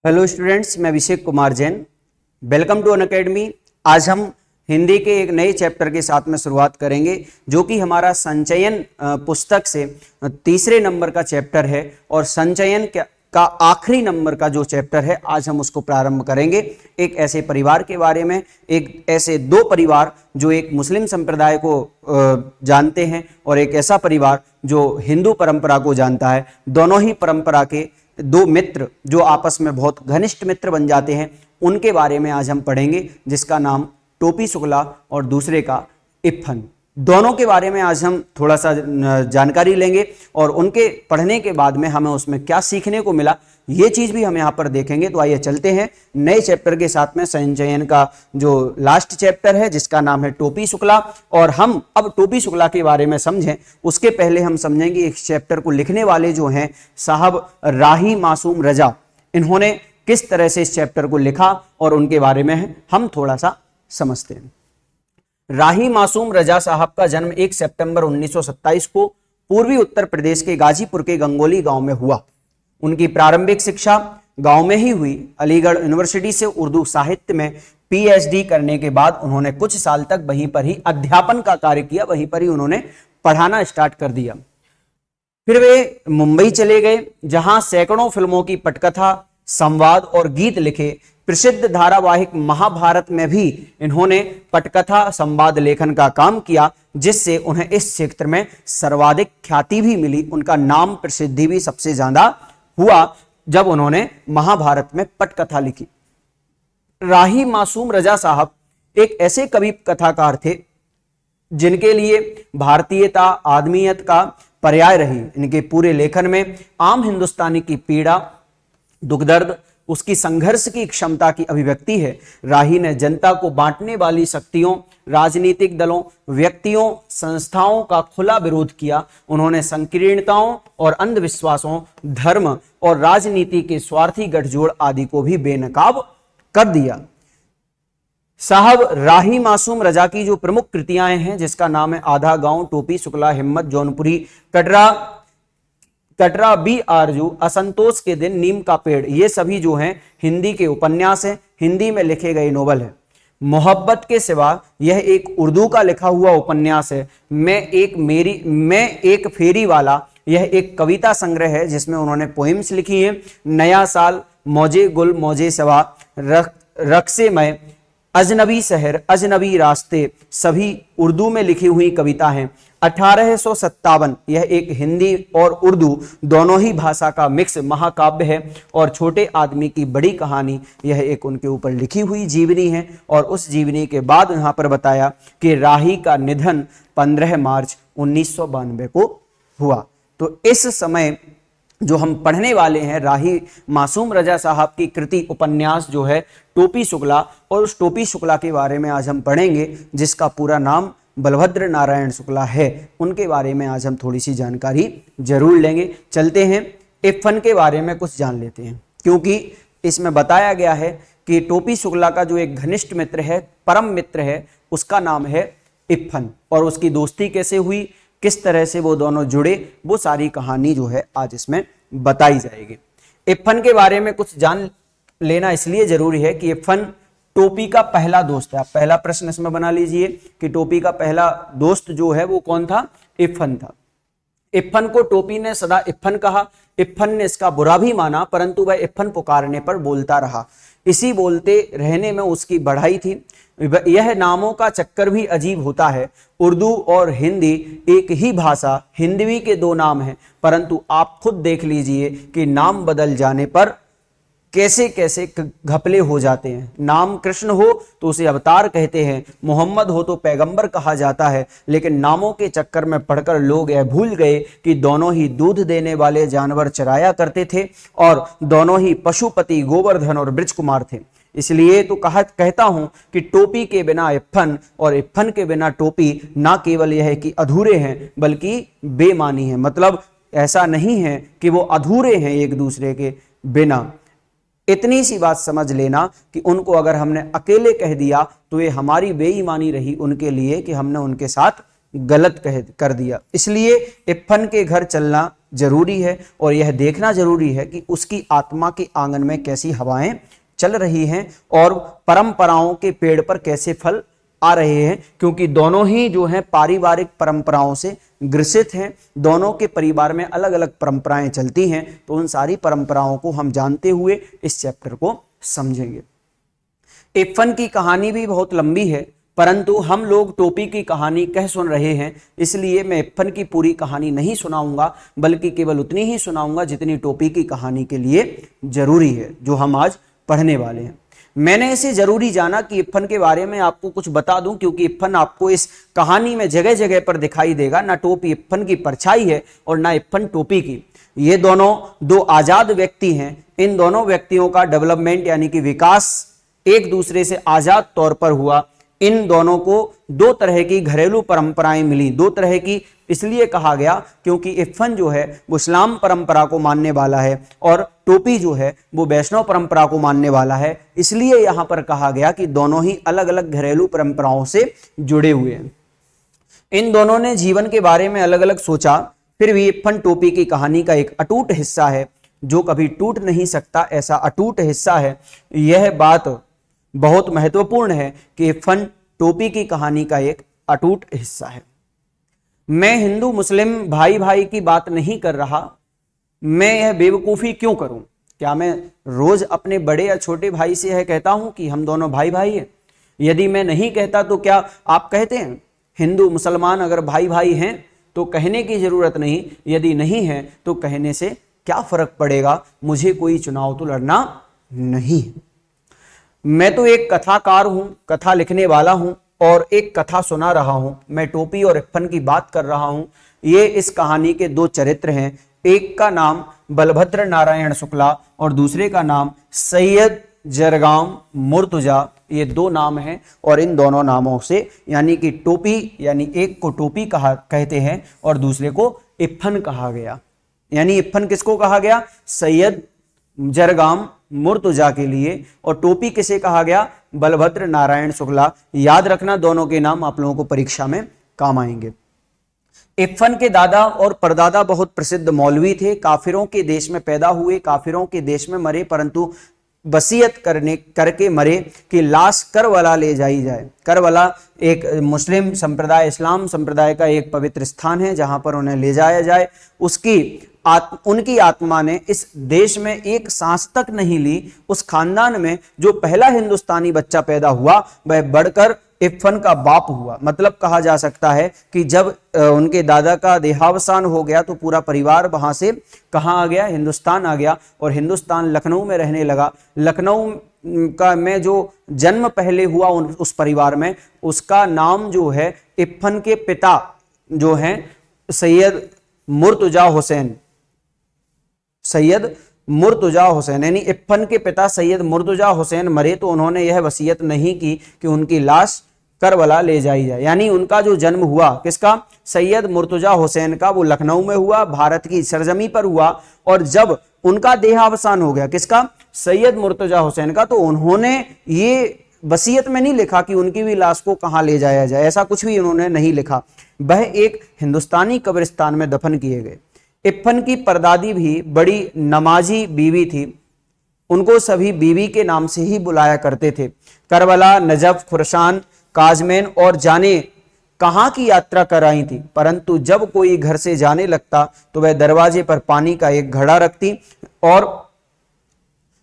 Hello students, मैं Abhishek Kumar Jain. Welcome to Unacademy. आज हम हिंदी के एक नए चैप्टर के साथ में शुरुआत करेंगे, जो कि हमारा संचयन पुस्तक से तीसरे नंबर का चैप्टर है और संचयन का आखिरी नंबर का जो चैप्टर है, आज हम उसको प्रारंभ करेंगे। एक ऐसे परिवार के बारे में, एक ऐसे दो परिवार जो एक मुस्लिम संप्रदाय को जानते हैं और एक ऐसा परिवार जो हिंदू परंपरा को जानता है। दोनों ही परंपरा के दो मित्र जो आपस में बहुत घनिष्ठ मित्र बन जाते हैं, उनके बारे में आज हम पढ़ेंगे, जिसका नाम टोपी शुक्ला और दूसरे का इप्फन। दोनों के बारे में आज हम थोड़ा सा जानकारी लेंगे और उनके पढ़ने के बाद में हमें उसमें क्या सीखने को मिला, ये चीज भी हम यहाँ पर देखेंगे। तो आइए चलते हैं नए चैप्टर के साथ में, संचयन का जो लास्ट चैप्टर है, जिसका नाम है टोपी शुक्ला। और हम अब टोपी शुक्ला के बारे में समझें, उसके पहले हम समझेंगे इस चैप्टर को लिखने वाले जो हैं साहब राही मासूम रजा, इन्होंने किस तरह से इस चैप्टर को लिखा और उनके बारे में हम थोड़ा सा समझते हैं। राही मासूम रजा साहब का जन्म 1 सितंबर 1927 को पूर्वी उत्तर प्रदेश के गाजीपुर के गंगोली गांव में हुआ। उनकी प्रारंभिक शिक्षा गांव में ही हुई। अलीगढ़ यूनिवर्सिटी से उर्दू साहित्य में पीएचडी करने के बाद उन्होंने कुछ साल तक वहीं पर ही अध्यापन का कार्य किया, वहीं पर ही उन्होंने पढ़ाना स्टार्ट कर दिया। फिर वे मुंबई चले गए, जहां सैकड़ों फिल्मों की पटकथा, संवाद और गीत लिखे। प्रसिद्ध धारावाहिक महाभारत में भी इन्होंने पटकथा संवाद लेखन का काम किया, जिससे उन्हें इस क्षेत्र में सर्वाधिक ख्याति भी मिली। उनका नाम प्रसिद्धि भी सबसे ज्यादा हुआ जब उन्होंने महाभारत में पटकथा लिखी। राही मासूम रजा साहब एक ऐसे कवि कथाकार थे जिनके लिए भारतीयता, आदमियत का पर्याय रही। इनके पूरे लेखन में आम हिंदुस्तानी की पीड़ा, दुख दर्द, उसकी संघर्ष की क्षमता की अभिव्यक्ति है। राही ने जनता को बांटने वाली शक्तियों, राजनीतिक दलों, व्यक्तियों, संस्थाओं का खुला विरोध किया। उन्होंने संकीर्णताओं और अंधविश्वासों, धर्म और राजनीति के स्वार्थी गठजोड़ आदि को भी बेनकाब कर दिया। साहब राही मासूम रजा की जो प्रमुख कृतियां हैं, जिसका नाम है आधा गांव, टोपी शुक्ला, हिम्मत, जौनपुरी, कटरा बी आरजू, असंतोष के दिन, नीम का पेड़, ये सभी जो हैं हिंदी के उपन्यास हैं, हिंदी में लिखे गए नोवेल है। मोहब्बत के सिवा यह एक उर्दू का लिखा हुआ उपन्यास है। मैं एक फेरी वाला, यह एक कविता संग्रह है जिसमें उन्होंने पोइम्स लिखी हैं। नया साल, मौजे गुल मौजे सवा, रक्से में, अजनबी शहर, अजनबी रास्ते, सभी उर्दू में लिखी हुई कविता हैं। 1857 यह एक हिंदी और उर्दू दोनों ही भाषा का मिक्स महाकाव्य है। और छोटे आदमी की बड़ी कहानी, यह एक उनके ऊपर लिखी हुई जीवनी है। और उस जीवनी के बाद यहाँ पर बताया कि राही का निधन 15 मार्च 1992 को हुआ। तो इस समय जो हम पढ़ने वाले हैं, राही मासूम रजा साहब की कृति उपन्यास जो है टोपी शुक्ला, और उस टोपी शुक्ला के बारे में आज हम पढ़ेंगे, जिसका पूरा नाम बलभद्र नारायण शुक्ला है। उनके बारे में आज हम थोड़ी सी जानकारी जरूर लेंगे। चलते हैं इप्फन के बारे में कुछ जान लेते हैं, क्योंकि इसमें बताया गया है कि टोपी शुक्ला का जो एक घनिष्ठ मित्र है, परम मित्र है, उसका नाम है इप्फन। और उसकी दोस्ती कैसे हुई, किस तरह से वो दोनों जुड़े, वो सारी कहानी जो है आज इसमें बताई जाएगी। इप्फन के बारे में कुछ जान लेना इसलिए जरूरी है कि इप्फन टोपी का पहला दोस्त है। पहला प्रश्न इसमें बना लीजिए कि टोपी का पहला दोस्त जो है वो कौन था? इप्फन था। इप्फन को टोपी ने सदा इप्फन कहा। इप्फन ने इसका बुरा भी माना, परंतु वह इप्फन पुकारने पर बोलता रहा। इसी बोलते रहने में उसकी बढ़ाई थी। यह नामों का चक्कर भी अजीब होता है। उर्दू और हिंदी एक ही भाषा, हिंदवी के दो नाम हैं, परंतु आप खुद देख लीजिए कि नाम बदल जाने पर कैसे कैसे घपले हो जाते हैं। नाम कृष्ण हो तो उसे अवतार कहते हैं, मोहम्मद हो तो पैगंबर कहा जाता है, लेकिन नामों के चक्कर में पढ़कर लोग यह भूल गए कि दोनों ही दूध देने वाले जानवर चराया करते थे और दोनों ही पशुपति गोवर्धन और बृज कुमार थे। इसलिए तो कहता हूं कि टोपी के बिना इप्फन और इप्फन के बिना टोपी ना केवल यह है कि अधूरे हैं, बल्कि बेमानी है। मतलब ऐसा नहीं है कि वो अधूरे हैं एक दूसरे के बिना। इतनी सी बात समझ लेना कि उनको अगर हमने अकेले कह दिया तो ये हमारी बेईमानी रही उनके लिए कि हमने उनके साथ गलत कह कर दिया। इसलिए इप्फन के घर चलना जरूरी है और यह देखना जरूरी है कि उसकी आत्मा के आंगन में कैसी हवाएं चल रही हैं और परंपराओं के पेड़ पर कैसे फल आ रहे हैं, क्योंकि दोनों ही जो है पारिवारिक परंपराओं से ग्रसित हैं। दोनों के परिवार में अलग अलग परंपराएं चलती हैं, तो उन सारी परंपराओं को हम जानते हुए इस चैप्टर को समझेंगे। इप्फन की कहानी भी बहुत लंबी है, परंतु हम लोग टोपी की कहानी कह सुन रहे हैं, इसलिए मैं इप्फन की पूरी कहानी नहीं सुनाऊंगा, बल्कि केवल उतनी ही सुनाऊंगा जितनी टोपी की कहानी के लिए जरूरी है, जो हम आज पढ़ने वाले हैं। मैंने इसे जरूरी जाना कि इप्फन के बारे में आपको कुछ बता दूं, क्योंकि इप्फन आपको इस कहानी में जगह जगह पर दिखाई देगा। ना टोपी इप्फन की परछाई है और ना इप्फन टोपी की। ये दोनों दो आजाद व्यक्ति हैं। इन दोनों व्यक्तियों का डेवलपमेंट यानी कि विकास एक दूसरे से आजाद तौर पर हुआ। इन दोनों को दो तरह की घरेलू परंपराएं मिली। दो तरह की इसलिए कहा गया क्योंकि इप्फन जो है वो इस्लाम परंपरा को मानने वाला है और टोपी जो है वो वैष्णव परंपरा को मानने वाला है। इसलिए यहां पर कहा गया कि दोनों ही अलग अलग घरेलू परंपराओं से जुड़े हुए हैं। इन दोनों ने जीवन के बारे में अलग अलग सोचा, फिर भी इप्फन टोपी की कहानी का एक अटूट हिस्सा है जो कभी टूट नहीं सकता, ऐसा अटूट हिस्सा है। यह बात बहुत महत्वपूर्ण है कि इप्फन टोपी की कहानी का एक अटूट हिस्सा है। मैं हिंदू मुस्लिम भाई भाई की बात नहीं कर रहा। मैं यह बेवकूफ़ी क्यों करूं? क्या मैं रोज अपने बड़े या छोटे भाई से यह कहता हूं कि हम दोनों भाई भाई हैं? यदि मैं नहीं कहता तो क्या आप कहते हैं? हिंदू मुसलमान अगर भाई भाई हैं तो कहने की जरूरत नहीं, यदि नहीं है तो कहने से क्या फर्क पड़ेगा? मुझे कोई चुनाव तो लड़ना नहीं। मैं तो एक कथाकार हूं, कथा लिखने वाला हूं और एक कथा सुना रहा हूं। मैं टोपी और इप्फन की बात कर रहा हूं। ये इस कहानी के दो चरित्र हैं। एक का नाम बलभद्र नारायण शुक्ला और दूसरे का नाम सैयद जरगाम मुर्तजा। ये दो नाम हैं और इन दोनों नामों से यानी कि टोपी यानी एक को टोपी कहते हैं और दूसरे को इप्फन कहा गया। यानी इप्फन किसको कहा गया? सैयद जरगाम मुर्तजा के लिए। और टोपी किसे कहा गया? बलभद्र नारायण शुक्ला। याद रखना, दोनों के नाम आप लोगों को परीक्षा में काम आएंगे। इप्फन के दादा और परदादा बहुत प्रसिद्ध मौलवी थे। काफिरों के देश में पैदा हुए, काफिरों के देश में मरे, परंतु वसीयत करके मरे कि लाश करबला ले जाई जाए। करबला एक मुस्लिम संप्रदाय, इस्लाम संप्रदाय का एक पवित्र स्थान है जहां पर उन्हें ले जाया जाए। उनकी आत्मा ने इस देश में एक सांस तक नहीं ली। उस खानदान में जो पहला हिंदुस्तानी बच्चा पैदा हुआ वह बढ़कर इप्फन का बाप हुआ। मतलब कहा जा सकता है कि जब उनके दादा का देहावसान हो गया तो पूरा परिवार वहां से कहाँ आ गया? हिंदुस्तान आ गया और हिंदुस्तान लखनऊ में रहने लगा। लखनऊ का में जो जन्म पहले हुआ उस परिवार में, उसका नाम जो है इप्फन के पिता जो हैं सैयद मुर्तजा हुसैन। सैयद मुर्तजा हुसैन यानी इप्फन के पिता सैयद मुर्तजा हुसैन मरे तो उन्होंने यह वसीयत नहीं की कि उनकी लाश करबला ले जाई जाए। यानी उनका जो जन्म हुआ किसका? सैयद मुर्तजा हुसैन का, वो लखनऊ में हुआ, भारत की सरजमी पर हुआ। और जब उनका देहावसान हो गया किसका? सैयद मुर्तजा हुसैन का, तो उन्होंने ये वसीयत में नहीं लिखा कि उनकी भी लाश को कहां ले जाया जाए, ऐसा कुछ भी उन्होंने नहीं लिखा। वह एक हिंदुस्तानी कब्रिस्तान में दफन किए गए। इप्फन की परदादी भी बड़ी नमाजी बीवी थी। उनको सभी बीवी के नाम से ही बुलाया करते थे। करबला, नजफ, खुरसान, काजमेन और जाने कहां की यात्रा कराई थी, परंतु जब कोई घर से जाने लगता तो वह दरवाजे पर पानी का एक घड़ा रखती और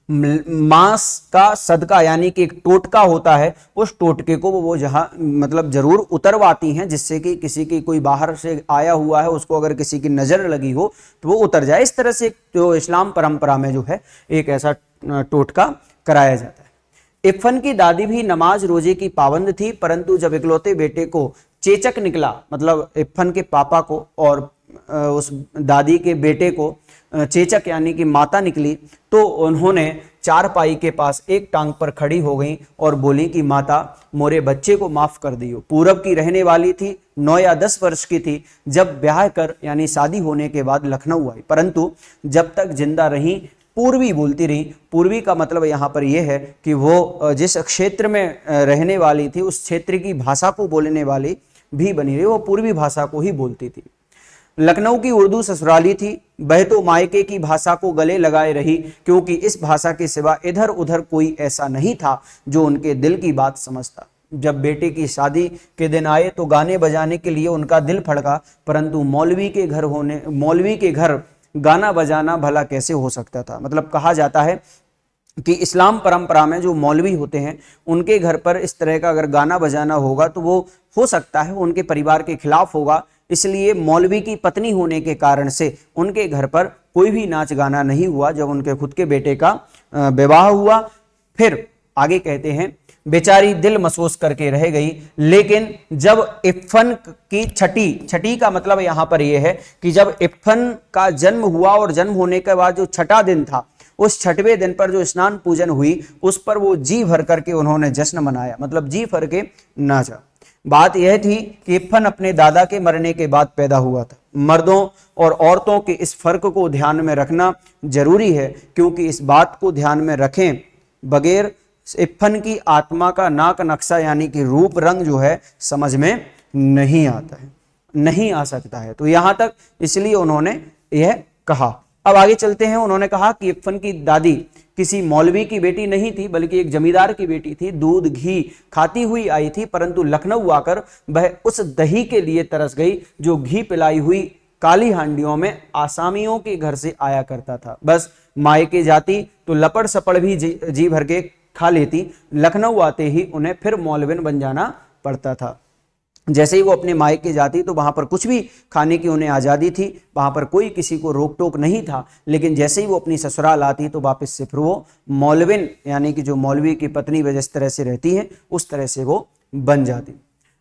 मांस का सदका यानी कि एक टोटका होता है, उस टोटके को वो जहां मतलब जरूर उतरवाती हैं, जिससे कि किसी की कोई बाहर से आया हुआ है उसको अगर किसी की नजर लगी हो तो वो उतर जाए। इस तरह से जो इस्लाम परंपरा में जो है एक ऐसा टोटका कराया जाता है। इप्फन की दादी भी नमाज रोजे की पाबंद थी, परंतु जब इकलौते बेटे को चेचक निकला, मतलब इप्फन के पापा को और उस दादी के बेटे को चेचक यानी कि माता निकली, तो उन्होंने चारपाई के पास एक टांग पर खड़ी हो गई और बोली कि माता मोरे बच्चे को माफ कर दियो। पूरब की रहने वाली थी, 9 या 10 वर्ष की थी जब ब्याह कर यानी शादी होने के बाद लखनऊ आई, परंतु जब तक जिंदा रही पूर्वी बोलती रही। पूर्वी का मतलब यहाँ पर यह है कि वो जिस क्षेत्र में रहने वाली थी उस क्षेत्र की भाषा को बोलने वाली भी बनी रही, वो पूर्वी भाषा को ही बोलती थी। लखनऊ की उर्दू ससुराली थी, वह तो मायके की भाषा को गले लगाए रही, क्योंकि इस भाषा के सिवा इधर उधर कोई ऐसा नहीं था जो उनके दिल की बात समझता। जब बेटे की शादी के दिन आए तो गाने बजाने के लिए उनका दिल फड़का, परंतु मौलवी के घर गाना बजाना भला कैसे हो सकता था। मतलब कहा जाता है कि इस्लाम परंपरा में जो मौलवी होते हैं उनके घर पर इस तरह का अगर गाना बजाना होगा तो वो हो सकता है उनके परिवार के खिलाफ होगा, इसलिए मौलवी की पत्नी होने के कारण से उनके घर पर कोई भी नाच गाना नहीं हुआ जब उनके खुद के बेटे का विवाह हुआ। फिर आगे कहते हैं, बेचारी दिल महसूस करके रह गई, लेकिन जब इफ़न की छठी का मतलब यहां पर यह है कि जब इफ़न का जन्म हुआ और जन्म होने के बाद जो छठा दिन था, उस छठवें दिन पर जो स्नान पूजन हुई उस पर वो जी भर करके उन्होंने जश्न मनाया, मतलब जी भर के नाचा। बात यह थी कि इफ़न अपने दादा के मरने के बाद पैदा हुआ था। मर्दों और औरतों के इस फर्क को ध्यान में रखना जरूरी है, क्योंकि इस बात को ध्यान में रखें बगैर इफ़न की आत्मा का नाक नक्शा यानी कि रूप रंग जो है समझ में नहीं आता है, नहीं आ सकता है। तो यहां तक इसलिए उन्होंने यह कहा। अब आगे चलते हैं। उन्होंने कहा कि इफ़न की दादी किसी मौलवी की बेटी नहीं थी, बल्कि एक जमींदार की बेटी थी। दूध घी खाती हुई आई थी, परंतु लखनऊ आकर वह उस दही के लिए तरस गई जो घी पिलाई हुई काली हांडियों में आसामियों के घर से आया करता था। बस मायके जाती तो लपड़ सपड़ भी जी भर के खा लेती, लखनऊ आते ही उन्हें फिर मौलविन बन जाना पड़ता था। जैसे ही वो अपने मायके जाती तो वहां पर कुछ भी खाने की उन्हें आज़ादी थी, वहां पर कोई किसी को रोक टोक नहीं था, लेकिन जैसे ही वो अपनी ससुराल आती तो वापस से फिर वो मौलविन यानी कि जो मौलवी की पत्नी वह जिस तरह से रहती है उस तरह से वो बन जाती।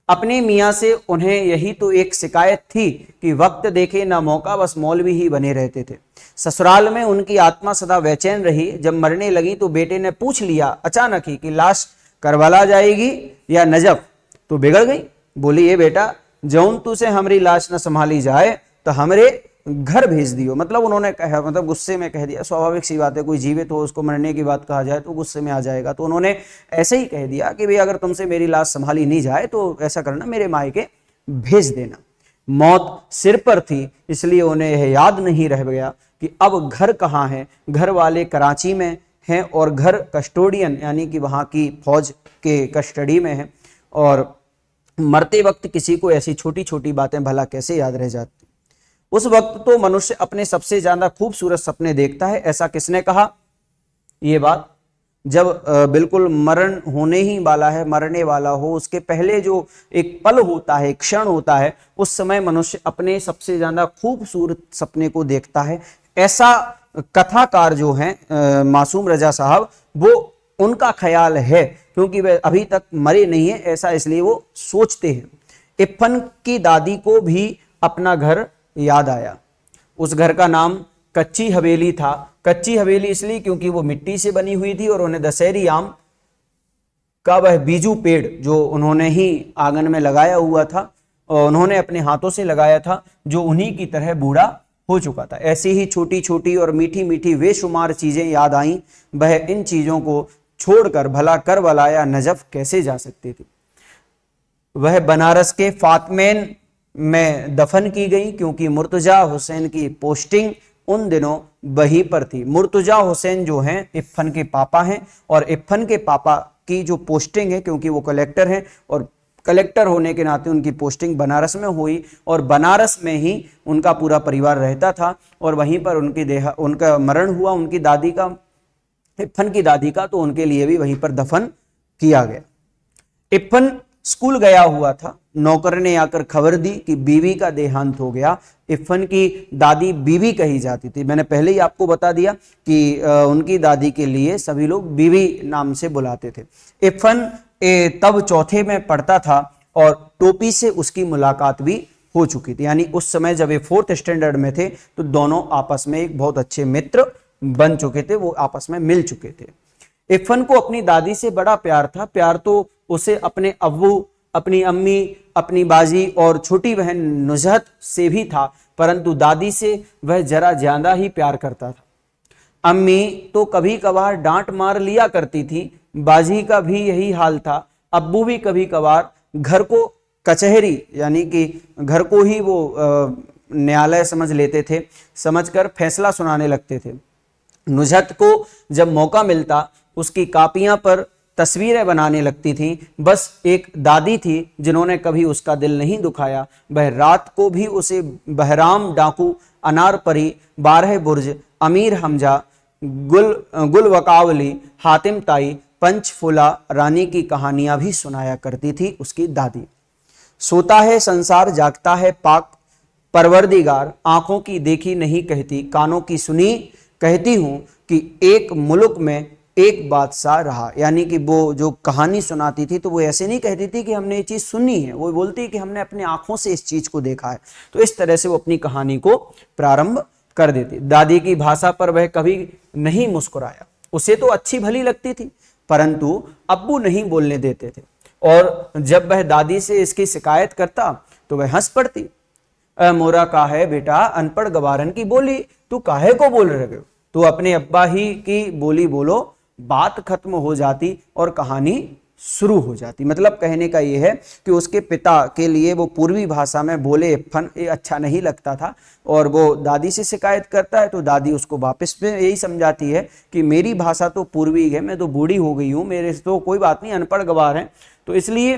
अपने मियाँ से उन्हें यही तो एक शिकायत थी कि वक्त देखे ना मौका, बस मौलवी ही बने रहते थे। ससुराल में उनकी आत्मा सदा बेचैन रही। जब मरने लगी तो बेटे ने पूछ लिया अचानक ही कि लाश करबला जाएगी या नजफ, तो बिगड़ गई। बोली, ये बेटा जौन तू से हमारी लाश न संभाली जाए तो हमरे घर भेज दियो। मतलब उन्होंने कहा, मतलब गुस्से में कह दिया। स्वाभाविक सी बात है, कोई जीवित हो उसको मरने की बात कहा जाए तो गुस्से में आ जाएगा। तो उन्होंने ऐसे ही कह दिया कि भाई अगर तुमसे मेरी लाश संभाली नहीं जाए तो ऐसा करना, मेरे मायके भेज देना। मौत सिर पर थी, इसलिए उन्हें यह याद नहीं रह गया कि अब घर कहाँ है। घर वाले कराची में हैं और घर कस्टोडियन यानी कि वहाँ की फौज के कस्टडी में है, और मरते वक्त किसी को ऐसी छोटी छोटी बातें भला कैसे याद रह जाती। उस वक्त तो मनुष्य अपने सबसे ज्यादा खूबसूरत सपने देखता है। ऐसा किसने कहा ये बात? जब बिल्कुल मरण होने ही वाला है, मरने वाला हो, उसके पहले जो एक पल होता है, क्षण होता है, उस समय मनुष्य अपने सबसे ज्यादा खूबसूरत सपने को देखता है। ऐसा कथाकार जो हैं मासूम रजा साहब, वो उनका ख्याल है, क्योंकि वे अभी तक मरे नहीं है, ऐसा इसलिए वो सोचते हैं। इफ़न की दादी को भी अपना घर याद आया। उस घर का नाम कच्ची हवेली था। कच्ची हवेली इसलिए क्योंकि वो मिट्टी से बनी हुई थी और उन्हें दशहरी आम का वह बीजू पेड़ जो उन्होंने ही आंगन में लगाया हुआ था और उन्होंने अपने हाथों से लगाया था, जो उन्हीं की तरह बूढ़ा हो चुका था। ऐसी ही छोटी छोटी और मीठी मीठी बेशुमार चीजें याद आईं। वह इन चीजों को छोड़कर भला करबला या नजफ कैसे जा सकती थी। वह बनारस के फातमेन में दफन की गई, क्योंकि मुर्तजा हुसैन की पोस्टिंग उन दिनों वहीं पर थी। मुर्तजा हुसैन जो हैं इफ़न के पापा हैं, और इफ़न के पापा की जो पोस्टिंग है, क्योंकि वो कलेक्टर हैं और कलेक्टर होने के नाते उनकी पोस्टिंग बनारस में हुई, और बनारस में ही उनका पूरा परिवार रहता था, और वहीं पर उनका मरण हुआ उनकी दादी का, इफ़न की दादी का, तो उनके लिए भी वहीं पर दफन किया गया। इफ़न स्कूल गया हुआ था। नौकर ने आकर खबर दी कि बीवी का देहांत हो गया। इफ़न की दादी बीवी कही जाती थी। मैंने पहले ही आपको बता दिया कि उनकी दादी के लिए सभी लोग बीवी नाम से बुलाते थे। इफ़न तब चौथे में पढ़ता था और टोपी से उसकी मुलाकात भी हो चुकी थी। यानी उस समय जब ये 4th स्टैंडर्ड में थे तो दोनों आपस में एक बहुत अच्छे मित्र बन चुके थे, वो आपस में मिल चुके थे। इफ़न को अपनी दादी से बड़ा प्यार था। प्यार तो उसे अपने अव्वू, अपनी अम्मी, अपनी बाजी और छोटी बहन नुजहत से भी था, परंतु दादी से वह जरा ज्यादा ही प्यार करता था। अम्मी तो कभी कभार डांट मार लिया करती थी, बाजी का भी यही हाल था। अब्बू भी कभी कभार घर को कचहरी यानी कि घर को ही वो न्यायालय समझ लेते थे, समझकर फैसला सुनाने लगते थे। नुजहत को जब मौका मिलता उसकी कापियां पर तस्वीरें बनाने लगती थीं। बस एक दादी थी जिन्होंने कभी उसका दिल नहीं दुखाया। वह रात को भी उसे बहराम डाकू, अनार परी, 12 बुर्ज, अमीर हमजा, गुल वकावली, हातिम ताई, पंचफुला रानी की कहानियां भी सुनाया करती थी उसकी दादी। सोता है संसार जागता है पाक परवरदिगार, आंखों की देखी नहीं कहती कानों की सुनी कहती हूं कि एक मुल्क में एक बादशाह रहा। यानी कि वो जो कहानी सुनाती थी तो वो ऐसे नहीं कहती थी कि हमने ये चीज सुनी है, वो बोलती कि हमने अपनी आंखों से इस चीज को देखा है। तो इस तरह से वो अपनी कहानी को प्रारंभ कर देती। दादी की भाषा पर वह कभी नहीं मुस्कुराया। उसे तो अच्छी भली लगती थी परंतु अब्बू नहीं बोलने देते थे, और जब वह दादी से इसकी शिकायत करता तो वह हंस पड़ती। मोरा काहे बेटा अनपढ़ गवारन की बोली, तू काहे को बोल रहे हो, तू अपने अब्बा ही की बोली बोलो। बात खत्म हो जाती और कहानी शुरू हो जाती। मतलब कहने का यह है कि उसके पिता के लिए वो पूर्वी भाषा में बोले इफ्फन ये अच्छा नहीं लगता था, और वो दादी से शिकायत करता है तो दादी उसको वापस में यही समझाती है कि मेरी भाषा तो पूर्वी है, मैं तो बूढ़ी हो गई हूँ, मेरे से तो कोई बात नहीं, अनपढ़ गवार हैं। तो इसलिए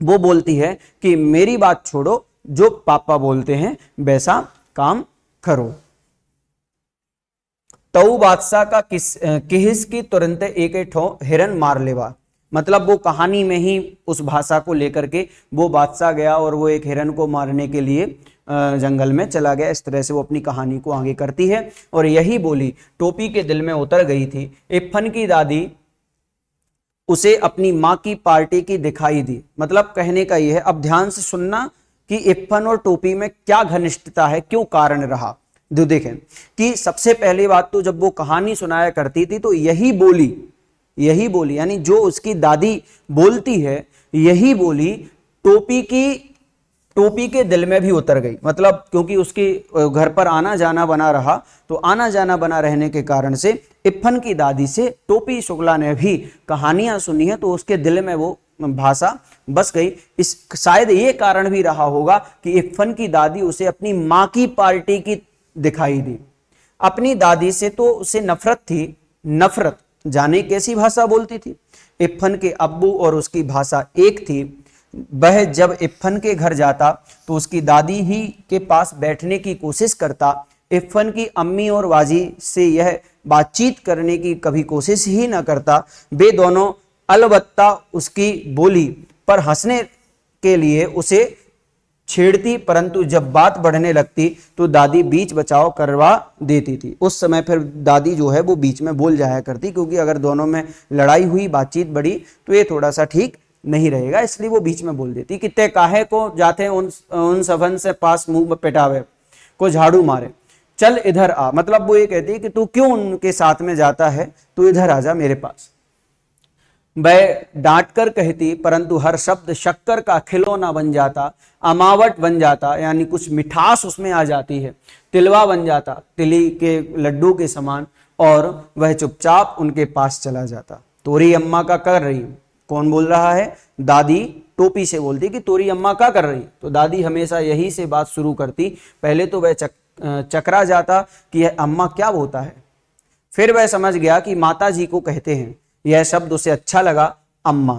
वो बोलती है कि मेरी बात छोड़ो, जो पापा बोलते हैं वैसा काम करो। तऊ बादशाह का किहिस की तुरंत एक ठो हिरन मार लेवा। मतलब वो कहानी में ही उस भाषा को लेकर के वो बादशाह गया और वो एक हिरन को मारने के लिए जंगल में चला गया। इस तरह से वो अपनी कहानी को आगे करती है और यही बोली टोपी के दिल में उतर गई थी। इफ्फन की दादी उसे अपनी माँ की पार्टी की दिखाई दी। मतलब कहने का यह है, अब ध्यान से सुनना कि इफ्फन और टोपी में क्या घनिष्ठता है, क्यों कारण रहा। जो देखें कि सबसे पहली बात तो जब वो कहानी सुनाया करती थी तो यही बोली यानी जो उसकी दादी बोलती है यही बोली टोपी के दिल में भी उतर गई। मतलब क्योंकि उसके घर पर आना जाना बना रहा, तो आना जाना बना रहने के कारण से इफ्फन की दादी से टोपी शुक्ला ने भी कहानियां सुनी है, तो उसके दिल में वो भाषा बस गई। इस शायद ये कारण भी रहा होगा कि इफ्फन की दादी उसे अपनी माँ की पार्टी की दिखाई दी। अपनी दादी से तो उसे नफरत थी, नफरत जाने कैसी भाषा बोलती थी। इफ्फन के अब्बू और उसकी भाषा एक थी। वह जब इफ्फन के घर जाता तो उसकी दादी ही के पास बैठने की कोशिश करता। इफ्फन की अम्मी और वाजी से यह बातचीत करने की कभी कोशिश ही न करता। वे दोनों अलबत्ता उसकी बोली पर हंसने के लिए उसे छेड़ती, परंतु जब बात बढ़ने लगती तो दादी बीच बचाव करवा देती थी। उस समय फिर दादी जो है वो बीच में बोल जाया करती, क्योंकि अगर दोनों में लड़ाई हुई, बातचीत बढ़ी तो ये थोड़ा सा ठीक नहीं रहेगा, इसलिए वो बीच में बोल देती कि ते काहे को जाते उन सफन से पास मुंह पिटावे को झाड़ू मारे, चल इधर आ। मतलब वो ये कहती है कि तू क्यों उनके साथ में जाता है, तू इधर आ जा मेरे पास। वह डांट कर कहती, परंतु हर शब्द शक्कर का खिलौना बन जाता, अमावट बन जाता, यानी कुछ मिठास उसमें आ जाती है, तिलवा बन जाता, तिली के लड्डू के समान, और वह चुपचाप उनके पास चला जाता। तोरी अम्मा का कर रही, कौन बोल रहा है, दादी टोपी से बोलती कि तोरी अम्मा का कर रही। तो दादी हमेशा यही से बात शुरू करती। पहले तो वह चकरा जाता कि यह अम्मा क्या होता है, फिर वह समझ गया कि माता जी को कहते हैं। यह शब्द उसे अच्छा लगा, अम्मा।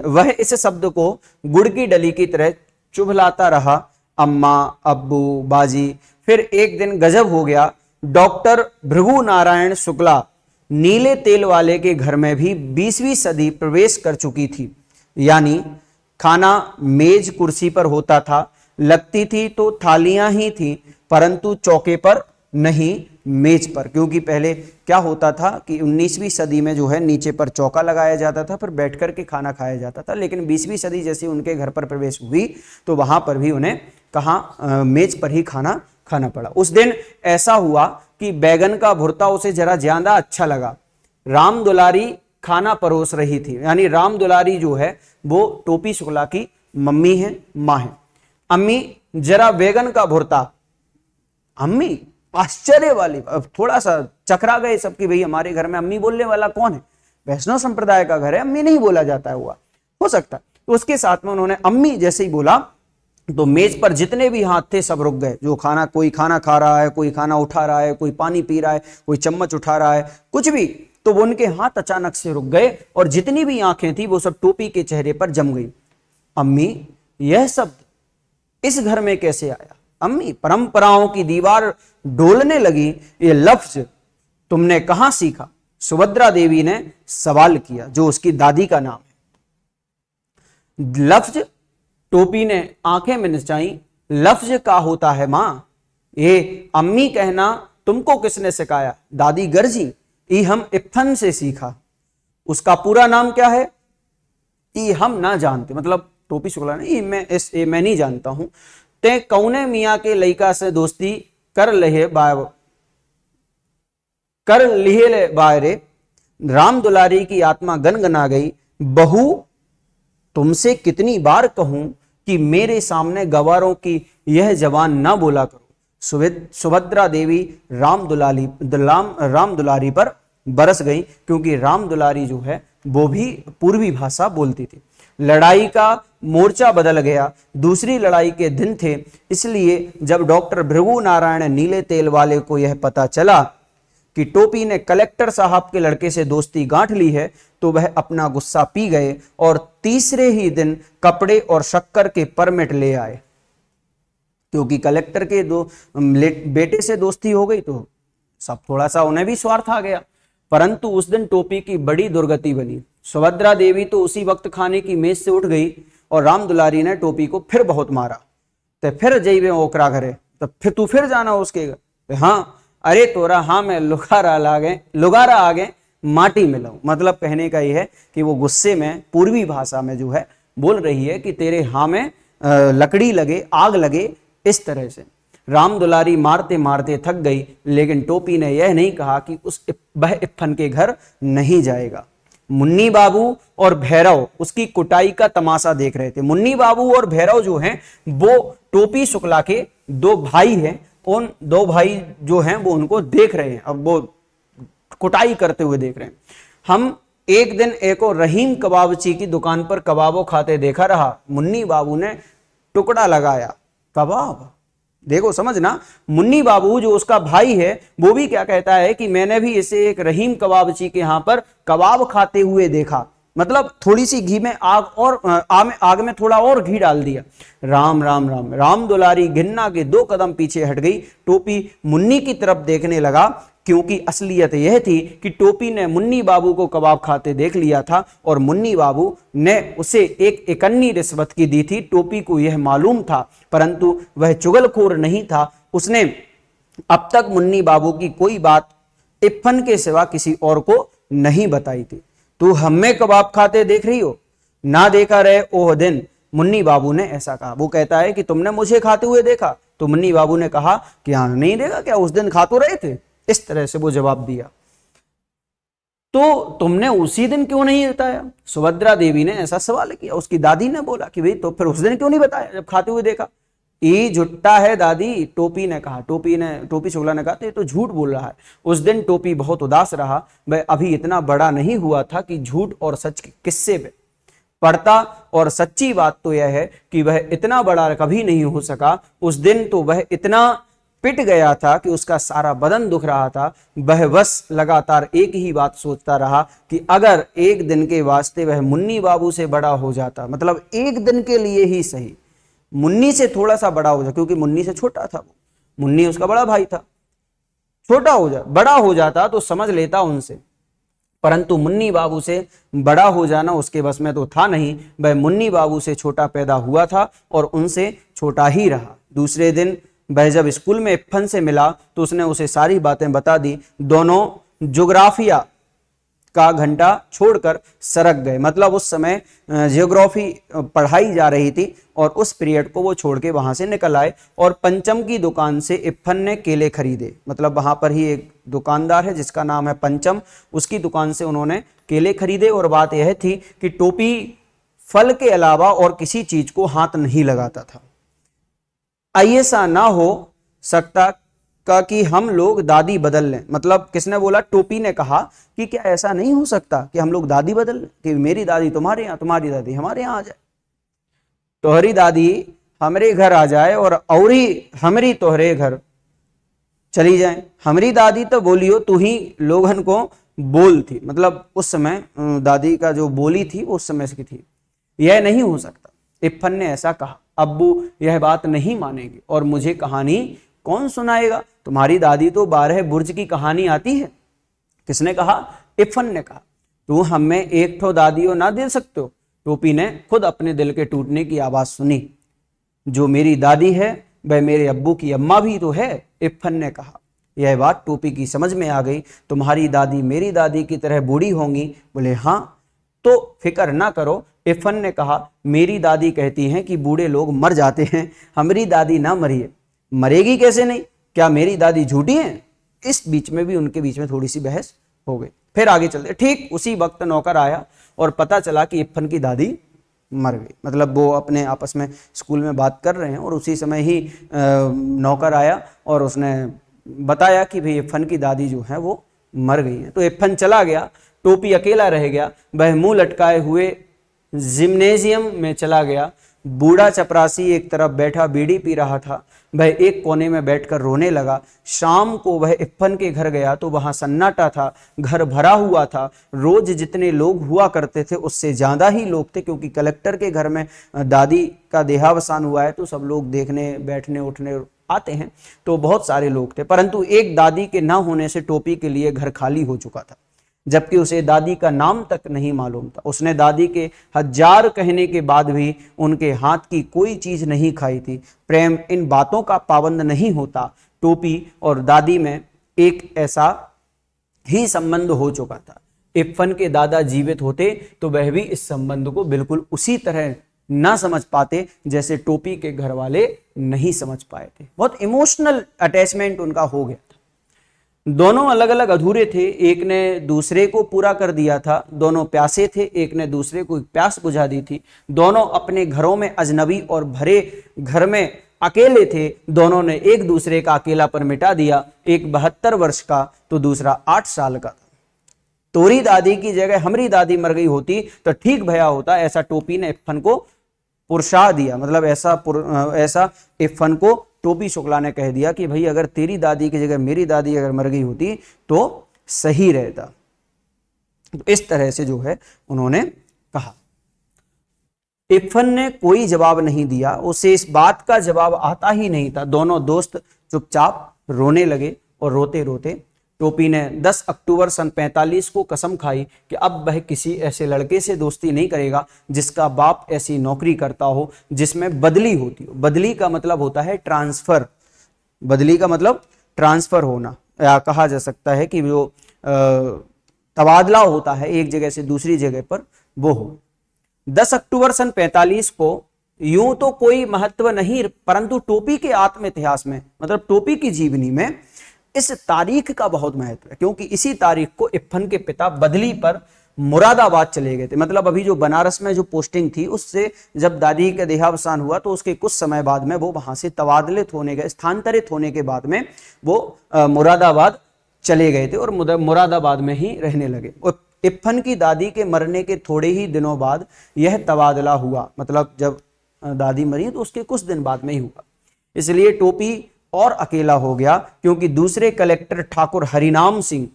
वह इस शब्द को गुड़ की डली की तरह चुभलाता रहा, अम्मा, अब्बू, बाजी। फिर एक दिन गजब हो गया। डॉक्टर भृगु नारायण शुक्ला नीले तेल वाले के घर में भी 20वीं सदी प्रवेश कर चुकी थी। यानी खाना मेज कुर्सी पर होता था, लगती थी तो थालियां ही थी, परंतु चौके पर नहीं, मेज पर। क्योंकि पहले क्या होता था कि 19वीं सदी में जो है नीचे पर चौका लगाया जाता था, फिर बैठ कर के खाना खाया जाता था। लेकिन 20वीं सदी जैसे उनके घर पर प्रवेश हुई तो वहां पर भी उन्हें कहाँ मेज पर ही खाना खाना पड़ा। उस दिन ऐसा हुआ कि बैगन का भुर्ता उसे जरा ज्यादा अच्छा लगा। राम दुलारी खाना परोस रही थी, यानी राम दुलारी जो है वो टोपी शुक्ला की मम्मी है, माँ है। अम्मी जरा बैगन का भुर्ता। अम्मी आश्चर्य वाली, अब थोड़ा सा चकरा गए सबकी, भाई हमारे घर में अम्मी बोलने वाला कौन है, वैष्णव संप्रदाय का घर है, अम्मी नहीं बोला जाता है, हुआ हो सकता। तो उसके साथ में उन्होंने अम्मी जैसे ही बोला तो मेज पर जितने भी हाथ थे सब रुक गए। जो खाना, कोई खाना खा रहा है, कोई खाना उठा रहा है, कोई पानी पी रहा है, कोई चम्मच उठा रहा है, कुछ भी, तो वो उनके हाथ अचानक से रुक गए और जितनी भी आंखें थी वो सब टोपी के चेहरे पर जम गई। अम्मी, यह शब्द इस घर में कैसे आया? अम्मी, परंपराओं की दीवार डोलने लगी, ये लफ्ज तुमने कहां सीखा? सुभद्रा देवी ने सवाल किया, जो उसकी दादी का नाम है। लफ्ज, टोपी ने आंखें मिचकाई, लफ्ज का होता है मां, ये अम्मी कहना तुमको किसने सिखाया? दादी गर्जी, ये हम इफ्फन से सीखा। उसका पूरा नाम क्या है? ये हम ना जानते। मतलब टोपी शुक्ला ने, मैं नहीं जानता हूं। ते कौने मियाँ के लइका से दोस्ती कर ले बायरे। राम दुलारी की आत्मा गनगना गई। बहू, तुमसे कितनी बार कहूं कि मेरे सामने गवारों की यह जबान ना बोला करो। सुभद्रा देवी राम दुलारी पर बरस गई, क्योंकि राम दुलारी जो है वो भी पूर्वी भाषा बोलती थी। लड़ाई का मोर्चा बदल गया। दूसरी लड़ाई के दिन थे, इसलिए जब डॉक्टर भृगु नारायण नीले तेल वाले को यह पता चला कि टोपी ने कलेक्टर साहब के लड़के से दोस्ती गांठ ली है, तो वह अपना गुस्सा पी गए और तीसरे ही दिन कपड़े और शक्कर के परमिट ले आए। क्योंकि कलेक्टर के बेटे से दोस्ती हो गई तो सब थोड़ा सा उन्हें भी स्वार्थ आ गया। परंतु उस दिन टोपी की बड़ी दुर्गति बनी। सुभद्रा देवी तो उसी वक्त खाने की मेज से उठ गई और राम दुलारी ने टोपी को फिर बहुत मारा। तो फिर जई ओकरा घरे, तो फिर तू फिर जाना उसके घर। हाँ, अरे तोरा हाँ मैं लुगारा आगे माटी में लाऊं। मतलब कहने का यह है कि वो गुस्से में पूर्वी भाषा में जो है बोल रही है कि तेरे हाँ में लकड़ी लगे, आग लगे, इस तरह से। राम दुलारी मारते मारते थक गई, लेकिन टोपी ने यह नहीं कहा कि वह इफ्फन के घर नहीं जाएगा। मुन्नी बाबू और भैरव उसकी कुटाई का तमाशा देख रहे थे। मुन्नी बाबू और भैरव जो हैं वो टोपी शुक्ला के दो भाई हैं। उन दो भाई जो हैं वो उनको देख रहे हैं, अब वो कुटाई करते हुए देख रहे हैं। हम एक दिन एक और रहीम कबाबची की दुकान पर कबाबो खाते देखा रहा। मुन्नी बाबू ने टुकड़ा लगाया। कबाब, देखो समझना, मुन्नी बाबू जो उसका भाई है वो भी क्या कहता है कि मैंने भी इसे एक रहीम कबाबची के यहां पर कबाब खाते हुए देखा। मतलब थोड़ी सी घी में आग में थोड़ा और घी डाल दिया। राम राम राम। राम दुलारी घिन्ना के 2 कदम पीछे हट गई। टोपी मुन्नी की तरफ देखने लगा, क्योंकि असलियत यह थी कि टोपी ने मुन्नी बाबू को कबाब खाते देख लिया था और मुन्नी बाबू ने उसे एक इकन्नी रिश्वत की दी थी। टोपी को यह मालूम था, परंतु वह चुगलखोर नहीं था। उसने अब तक मुन्नी बाबू की कोई बात इफ्फन के सिवा किसी और को नहीं बताई थी। तू हमें कबाब खाते देख रही हो? ना देखा रहे ओह दिन, मुन्नी बाबू ने ऐसा कहा। वो कहता है कि तुमने मुझे खाते हुए देखा? तो मुन्नी बाबू ने कहा कि हाँ, नहीं देखा क्या, उस दिन खा तो रहे थे। इस तरह से वो जवाब दिया। तो तुमने उसी दिन क्यों नहीं बताया? सुभद्रा देवी ने ऐसा सवाल किया। उसकी दादी ने बोला कि भाई तो फिर उस दिन क्यों नहीं बताया जब खाते हुए देखा? ये झुट्टा है दादी, टोपी ने कहा। टोपी शुक्ला ने कहा तो झूठ बोल रहा है। उस दिन टोपी बहुत उदास रहा। वह अभी इतना बड़ा नहीं हुआ था कि झूठ और सच के किस्से पे पड़ता, और सच्ची बात तो यह है कि वह इतना बड़ा कभी नहीं हो सका। उस दिन तो वह इतना पिट गया था कि उसका सारा बदन दुख रहा था। वह बस लगातार एक ही बात सोचता रहा कि अगर एक दिन के वास्ते वह मुन्नी बाबू से बड़ा हो जाता, मतलब एक दिन के लिए ही सही, मुन्नी से थोड़ा सा बड़ा हो जाता, क्योंकि मुन्नी से छोटा था वो, मुन्नी उसका बड़ा भाई था, बड़ा हो जाता तो समझ लेता उनसे। परंतु मुन्नी बाबू से बड़ा हो जाना उसके बस में तो था नहीं। वह मुन्नी बाबू से छोटा पैदा हुआ था और उनसे छोटा ही रहा। दूसरे दिन वह जब स्कूल में इफ्फन से मिला तो उसने उसे सारी बातें बता दी। दोनों ज्योग्राफिया का घंटा छोड़कर सरक गए। मतलब उस समय जियोग्राफी पढ़ाई जा रही थी और उस पीरियड को वो छोड़ के वहां से निकल आए और पंचम की दुकान से इफ्फन ने केले खरीदे। मतलब वहां पर ही एक दुकानदार है जिसका नाम है पंचम, उसकी दुकान से उन्होंने केले खरीदे। और बात यह थी कि टोपी फल के अलावा और किसी चीज को हाथ नहीं लगाता था। ऐसा ना हो सकता का कि हम लोग दादी बदल लें। मतलब किसने बोला? टोपी ने कहा कि क्या ऐसा नहीं हो सकता कि हम लोग दादी बदल लें, कि मेरी दादी तुम्हारे यहाँ, तुम्हारी दादी हमारे यहाँ आ जाए। तोहरी दादी हमरे घर आ जाए और औरी हमरी तोहरे घर चली जाए। हमरी दादी तो बोलियो तू ही लोगन को बोल थी, मतलब उस समय दादी का जो बोली थी वो उस समय की थी। यह नहीं हो सकता, इफ्फन ने ऐसा कहा। अब्बू यह बात नहीं मानेगी और मुझे कहानी कौन सुनाएगा? तुम्हारी दादी तो 12 बुर्ज की कहानी आती है। किसने कहा? इफ्फन ने कहा। तू हमें एक ठो दादियों ना दे सकते हो? टोपी ने खुद अपने दिल के टूटने की आवाज सुनी। जो मेरी दादी है वह मेरे अब्बू की अम्मा भी तो है, इफ्फन ने कहा। यह बात टोपी की समझ में आ गई। तुम्हारी दादी मेरी दादी की तरह बूढ़ी होंगी? बोले हाँ। तो फिक्र ना करो, इफ्फन ने कहा। मेरी दादी कहती हैं कि बूढ़े लोग मर जाते हैं, हमारी दादी ना मरी है। मरेगी कैसे नहीं? क्या मेरी दादी झूठी है? इस बीच में भी उनके बीच में थोड़ी सी बहस हो गई। फिर आगे चलते। ठीक उसी वक्त नौकर आया और पता चला कि इफ्फन की दादी मर गई। मतलब वो अपने आपस में स्कूल में बात कर रहे हैं और उसी समय ही नौकर आया और उसने बताया कि भाई इफ्फन की दादी जो है वो मर गई है। तो इफ्फन चला गया, टोपी अकेला रह गया। वह मुंह लटकाए हुए जिम्नेजियम में चला गया। बूढ़ा चपरासी एक तरफ बैठा बीड़ी पी रहा था। वह एक कोने में बैठकर रोने लगा। शाम को वह इफ्फन के घर गया तो वहां सन्नाटा था, घर भरा हुआ था। रोज जितने लोग हुआ करते थे उससे ज्यादा ही लोग थे, क्योंकि कलेक्टर के घर में दादी का देहावसान हुआ है तो सब लोग देखने बैठने उठने आते हैं, तो बहुत सारे लोग थे। परंतु एक दादी के ना होने से टोपी के लिए घर खाली हो चुका था, जबकि उसे दादी का नाम तक नहीं मालूम था। उसने दादी के 1000 कहने के बाद भी उनके हाथ की कोई चीज नहीं खाई थी। प्रेम इन बातों का पाबंद नहीं होता। टोपी और दादी में एक ऐसा ही संबंध हो चुका था। इफ्फन के दादा जीवित होते तो वह भी इस संबंध को बिल्कुल उसी तरह ना समझ पाते जैसे टोपी के घर वाले नहीं समझ पाए थे। बहुत इमोशनल अटैचमेंट उनका हो गया था। दोनों अलग अलग अधूरे थे, एक ने दूसरे को पूरा कर दिया था। दोनों प्यासे थे, एक ने दूसरे को प्यास बुझा दी थी। दोनों अपने घरों में अजनबी और भरे घर में अकेले थे। दोनों ने एक दूसरे का अकेलापन मिटा दिया। एक 72 वर्ष का तो दूसरा 8 साल का था। तोरी दादी की जगह हमारी दादी मर गई होती तो ठीक भया होता, ऐसा टोपी ने इफ्फन को पुरसा दिया। मतलब ऐसा इफ्फन को टोपी शुक्ला ने कह दिया कि भाई अगर तेरी दादी की जगह मेरी दादी अगर मर गई होती तो सही रहता। तो इस तरह से जो है उन्होंने कहा। इफ्फन ने कोई जवाब नहीं दिया, उसे इस बात का जवाब आता ही नहीं था। दोनों दोस्त चुपचाप रोने लगे और रोते रोते टोपी ने 10 अक्टूबर सन 45 को कसम खाई कि अब वह किसी ऐसे लड़के से दोस्ती नहीं करेगा जिसका बाप ऐसी नौकरी करता हो जिसमें बदली होती हो। बदली का मतलब होता है ट्रांसफर। बदली का मतलब ट्रांसफर होना, या कहा जा सकता है कि जो तबादला होता है एक जगह से दूसरी जगह पर, वो हो। 10 अक्टूबर सन 45 को यूं तो कोई महत्व नहीं, परंतु टोपी के आत्म इतिहास में, मतलब टोपी की जीवनी में इस तारीख का बहुत महत्व है, क्योंकि इसी तारीख को इफ्फन के पिता बदली पर मुरादाबाद चले गए थे। मतलब अभी जो बनारस में जो पोस्टिंग थी उससे जब दादी का देहावसान हुआ तो उसके कुछ समय बाद में वो वहां से तबादलित होने गए, स्थानांतरित होने के बाद में वो मुरादाबाद चले गए थे और मुरादाबाद में ही रहने लगे। और इफ्फन की दादी के मरने के थोड़े ही दिनों बाद यह तबादला हुआ। मतलब जब दादी मरी तो उसके कुछ दिन बाद में ही हुआ। इसलिए टोपी और अकेला हो गया, क्योंकि दूसरे कलेक्टर ठाकुर हरिनाम सिंह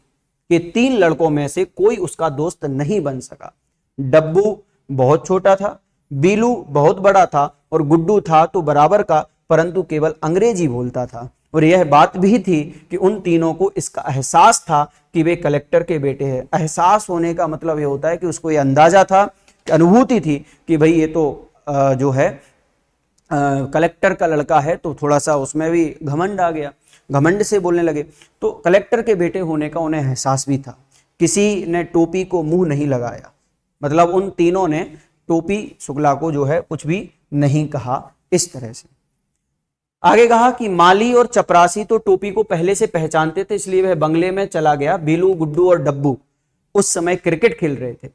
के 3 लड़कों में से कोई उसका दोस्त नहीं बन सका। डब्बू बहुत छोटा था, बीलू बहुत बड़ा था और गुड्डू था तो बराबर का, परंतु केवल अंग्रेजी बोलता था। और यह बात भी थी कि उन तीनों को इसका एहसास था कि वे कलेक्टर के बेटे हैं। एहसास होने का मतलब यह होता है कि उसको यह अंदाजा था, अनुभूति थी कि भाई ये तो जो है कलेक्टर का लड़का है, तो थोड़ा सा उसमें भी घमंड आ गया, घमंड से बोलने लगे। तो कलेक्टर के बेटे होने का उन्हें एहसास भी था। किसी ने टोपी को मुंह नहीं लगाया, मतलब उन तीनों ने टोपी शुक्ला को जो है कुछ भी नहीं कहा। इस तरह से आगे कहा कि माली और चपरासी तो टोपी को पहले से पहचानते थे, इसलिए वह बंगले में चला गया। बीलू, गुड्डू और डब्बू उस समय क्रिकेट खेल रहे थे।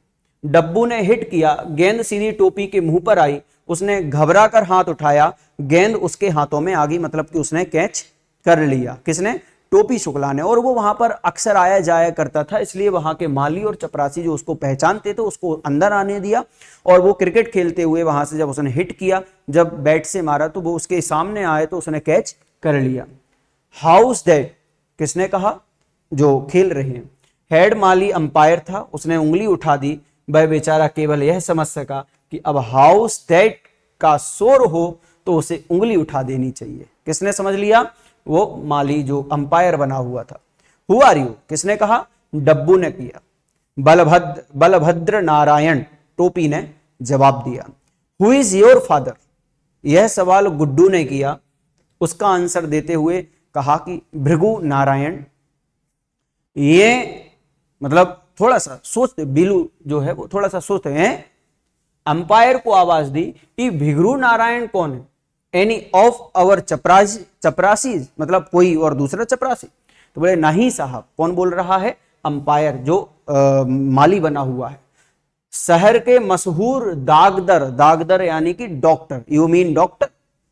डब्बू ने हिट किया, गेंद सीधी टोपी के मुंह पर आई। उसने घबरा कर हाथ उठाया, गेंद उसके हाथों में आ गई, मतलब कि उसने कैच कर लिया। किसने? टोपी शुक्ला ने, और वो वहां पर अक्सर आया जाया करता था, इसलिए वहां के माली और चपरासी जो उसको पहचानते थे उसको अंदर आने दिया। और वो क्रिकेट खेलते हुए वहां से जब उसने हिट किया, जब बैट से मारा, तो वो उसके सामने आए तो उसने कैच कर लिया। हाउस दैट, किसने कहा? जो खेल रहे हैं। हेड माली अंपायर था, उसने उंगली उठा दी। वह बेचारा केवल यह समझ सका कि अब हाउस दैट का शोर हो तो उसे उंगली उठा देनी चाहिए। किसने समझ लिया? वो माली जो अंपायर बना हुआ था। हु आर यू, किसने कहा? डब्बू ने किया। बलभद्र नारायण, टोपी ने जवाब दिया। हु इज योर फादर, यह सवाल गुड्डू ने किया। उसका आंसर देते हुए कहा कि भृगु नारायण। ये मतलब थोड़ा सा सोचते, बिलू जो है वो थोड़ा सा सोचते हैं। अंपायर को आवाज दी कि भृगु नारायण कौन है? एनी ऑफ अवर चपरासी, मतलब कोई और दूसरा चपरासी? तो बोले नहीं साहब। कौन बोल रहा है? अंपायर जो माली बना हुआ है। शहर के मशहूर दागदर यानी कि डॉक्टर, यू मीन डॉक्टर?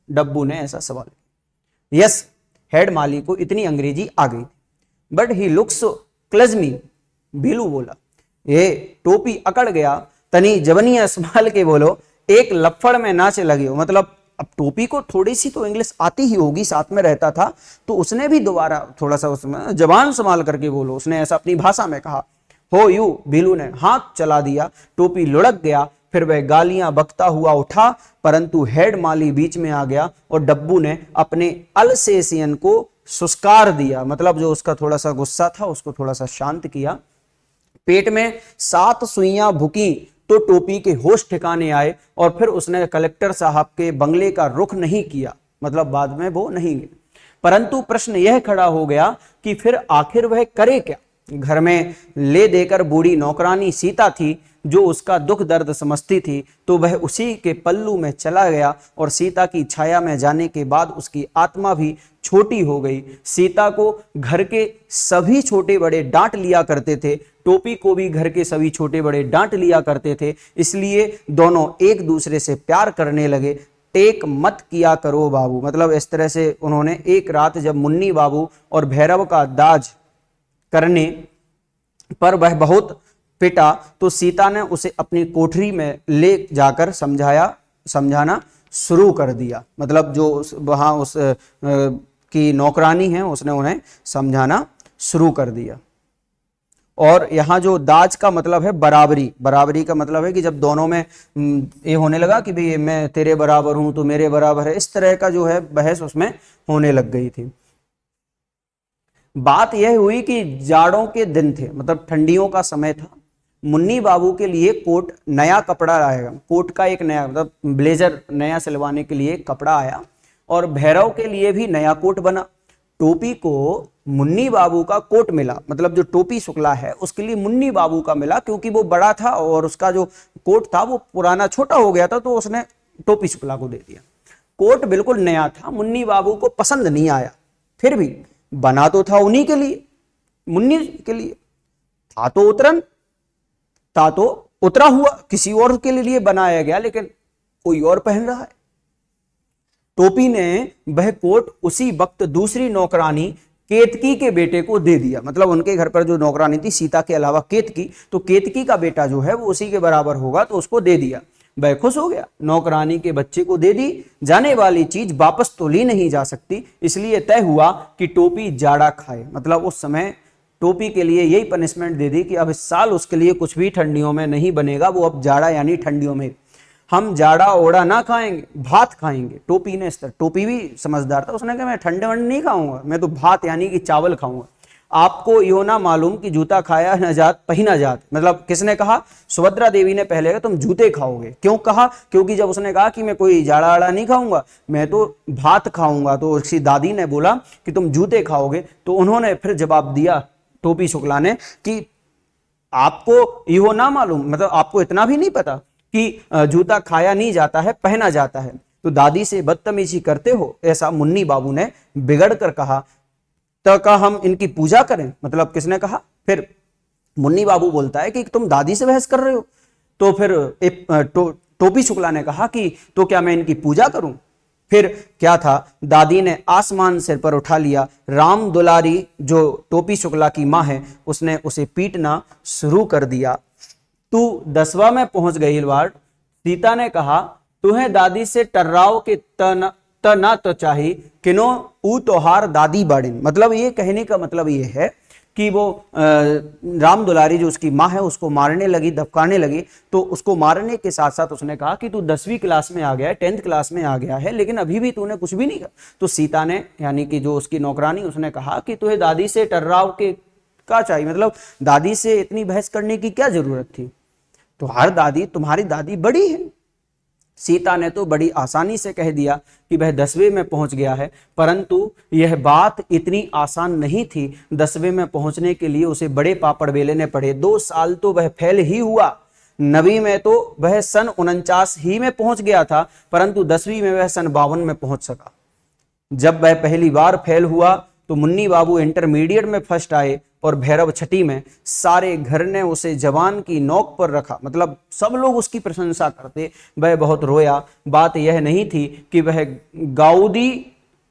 डब्बू ने ऐसा सवाल किया। यस, हेड माली को इतनी अंग्रेजी आ गई थी। बट ही लुक्स क्लजमी, भीलू बोला। ये टोपी अकड़ गया, तनी जवनिया संभाल के बोलो, एक लफड़ में नाचे लगे हो। मतलब अब टोपी को थोड़ी सी तो इंग्लिश आती ही होगी, साथ में रहता था, तो उसने भी दोबारा थोड़ा सा उसमें जबान संभाल करके बोलो, उसने ऐसा अपनी भाषा में कहा। हो यू, भीलू ने हाथ चला दिया। टोपी लुढ़क गया, फिर वह गालियां बकता हुआ उठा, परंतु हेड माली बीच में आ गया और डब्बू ने अपने अल्सेशियन को सुस्कार दिया, मतलब जो उसका थोड़ा सा गुस्सा था उसको थोड़ा सा शांत किया। पेट में 7 सुइयां भुकी तो टोपी के होश ठिकाने आए और फिर उसने कलेक्टर साहब के बंगले का रुख नहीं किया, मतलब बाद में वो नहीं गए। परंतु प्रश्न यह खड़ा हो गया कि फिर आखिर वह करे क्या? घर में ले देकर बूढ़ी नौकरानी सीता थी जो उसका दुख दर्द समझती थी, तो वह उसी के पल्लू में चला गया और सीता की छाया में जाने के बाद उसकी आत्मा भी छोटी हो गई। सीता को घर के सभी छोटे बड़े डांट लिया करते थे, टोपी को भी घर के सभी छोटे बड़े डांट लिया करते थे, इसलिए दोनों एक दूसरे से प्यार करने लगे। टेक मत किया करो बाबू, मतलब इस तरह से उन्होंने एक रात जब मुन्नी बाबू और भैरव का दाज करने पर वह बहुत पिटा तो सीता ने उसे अपनी कोठरी में ले जाकर समझाना शुरू कर दिया। मतलब जो वहां उस की नौकरानी है उसने उन्हें समझाना शुरू कर दिया। और यहाँ जो दाज का मतलब है बराबरी, बराबरी का मतलब है कि जब दोनों में ये होने लगा कि भाई मैं तेरे बराबर हूं तो मेरे बराबर है, इस तरह का जो है बहस उसमें होने लग गई थी। बात यह हुई कि जाड़ों के दिन थे, मतलब ठंडियों का समय था। मुन्नी बाबू के लिए कोट नया कपड़ा आएगा, कोट का एक नया मतलब ब्लेजर नया सिलवाने के लिए कपड़ा आया और भैरव के लिए भी नया कोट बना। टोपी को मुन्नी बाबू का कोट मिला, मतलब जो टोपी शुक्ला है उसके लिए मुन्नी बाबू का मिला, क्योंकि वो बड़ा था और उसका जो कोट था वो पुराना छोटा हो गया था, तो उसने टोपी शुक्ला को दे दिया। कोट बिल्कुल नया था, मुन्नी बाबू को पसंद नहीं आया, फिर भी बना तो था उन्हीं के लिए, मुन्नी के लिए था तो उतरा हुआ, किसी और के लिए बनाया गया, लेकिन कोई और पहन रहा है। टोपी ने वह कोट उसी वक्त दूसरी नौकरानी केतकी के बेटे को दे दिया, मतलब उनके घर पर जो नौकरानी थी सीता के अलावा केतकी, तो केतकी का बेटा जो है वो उसी के बराबर होगा, तो उसको दे दिया। वह खुश हो गया, नौकरानी के बच्चे को दे दी। जाने वाली चीज वापस तो ली नहीं जा सकती, इसलिए तय हुआ कि टोपी जाड़ा खाए। मतलब उस समय टोपी के लिए यही पनिशमेंट दे दी कि अब इस साल उसके लिए कुछ भी ठंडियों में नहीं बनेगा, वो अब जाड़ा यानी ठंडियों में हम जाड़ा ओड़ा ना खाएंगे, भात खाएंगे। टोपी ने इस तरह, टोपी भी समझदार था, उसने कहा मैं ठंडे वंडे नहीं खाऊंगा, मैं तो भात यानी कि चावल खाऊंगा। आपको यो ना मालूम कि जूता खाया न जात पहिना जात, मतलब किसने कहा? सुभद्रा देवी ने पहले कहा तुम जूते खाओगे। क्यों कहा? क्योंकि जब उसने कहा कि मैं कोई जाड़ा आड़ा नहीं खाऊंगा, मैं तो भात खाऊंगा, तो उसकी दादी ने बोला कि तुम जूते खाओगे, तो उन्होंने फिर जवाब दिया टोपी शुक्ला ने कि आपको यो ना मालूम, मतलब आपको इतना भी नहीं पता कि जूता खाया नहीं जाता है, पहना जाता है, तो दादी से बदतमीजी करते हो, ऐसा मुन्नी बाबू ने बिगड़ कर कहा। तो कहा हम इनकी पूजा करें, मतलब किसने कहा? फिर मुन्नी बाबू बोलता है कि तुम दादी से बहस कर रहे हो। तो फिर टोपी शुक्ला ने कहा कि तो क्या मैं इनकी पूजा करूं? फिर क्या था, दादी ने आसमान सिर पर उठा लिया। राम दुलारी जो टोपी शुक्ला की माँ है उसने उसे पीटना शुरू कर दिया। तू 10वां में पहुंच गई लवाड़। सीता ने कहा, तुम्हें दादी से टर्राव के त ना तो चाही किनो ऊ तोहार दादी बाड़िन। मतलब ये कहने का मतलब ये है कि वो राम दुलारी जो उसकी माँ है उसको मारने लगी, धपकाने लगी। तो उसको मारने के साथ साथ उसने कहा कि तू 10वीं क्लास में आ गया है, 10th क्लास में आ गया है, लेकिन अभी भी तूने कुछ भी नहीं कहा। तो सीता ने, यानी कि जो उसकी नौकरानी, उसने कहा कि तुझे दादी से टर्राव के क्या चाहिए, मतलब दादी से इतनी बहस करने की क्या जरूरत थी, तो हर दादी, तुम्हारी दादी बड़ी है। सीता ने तो बड़ी आसानी से कह दिया कि वह 10वें में पहुंच गया है, परंतु यह बात इतनी आसान नहीं थी। 10वें में पहुंचने के लिए उसे बड़े पापड़ बेलने पड़े। 2 साल तो वह फेल ही हुआ। 9वीं में तो वह सन 49 ही में पहुंच गया था, परंतु 10वीं में वह सन 52 में पहुंच सका। जब वह पहली बार फेल हुआ तो मुन्नी बाबू इंटरमीडिएट में फर्स्ट आए और भैरव छठी में। सारे घर ने उसे जवान की नोक पर रखा, मतलब सब लोग उसकी प्रशंसा करते। वह बहुत रोया। बात यह नहीं थी कि वह गाउदी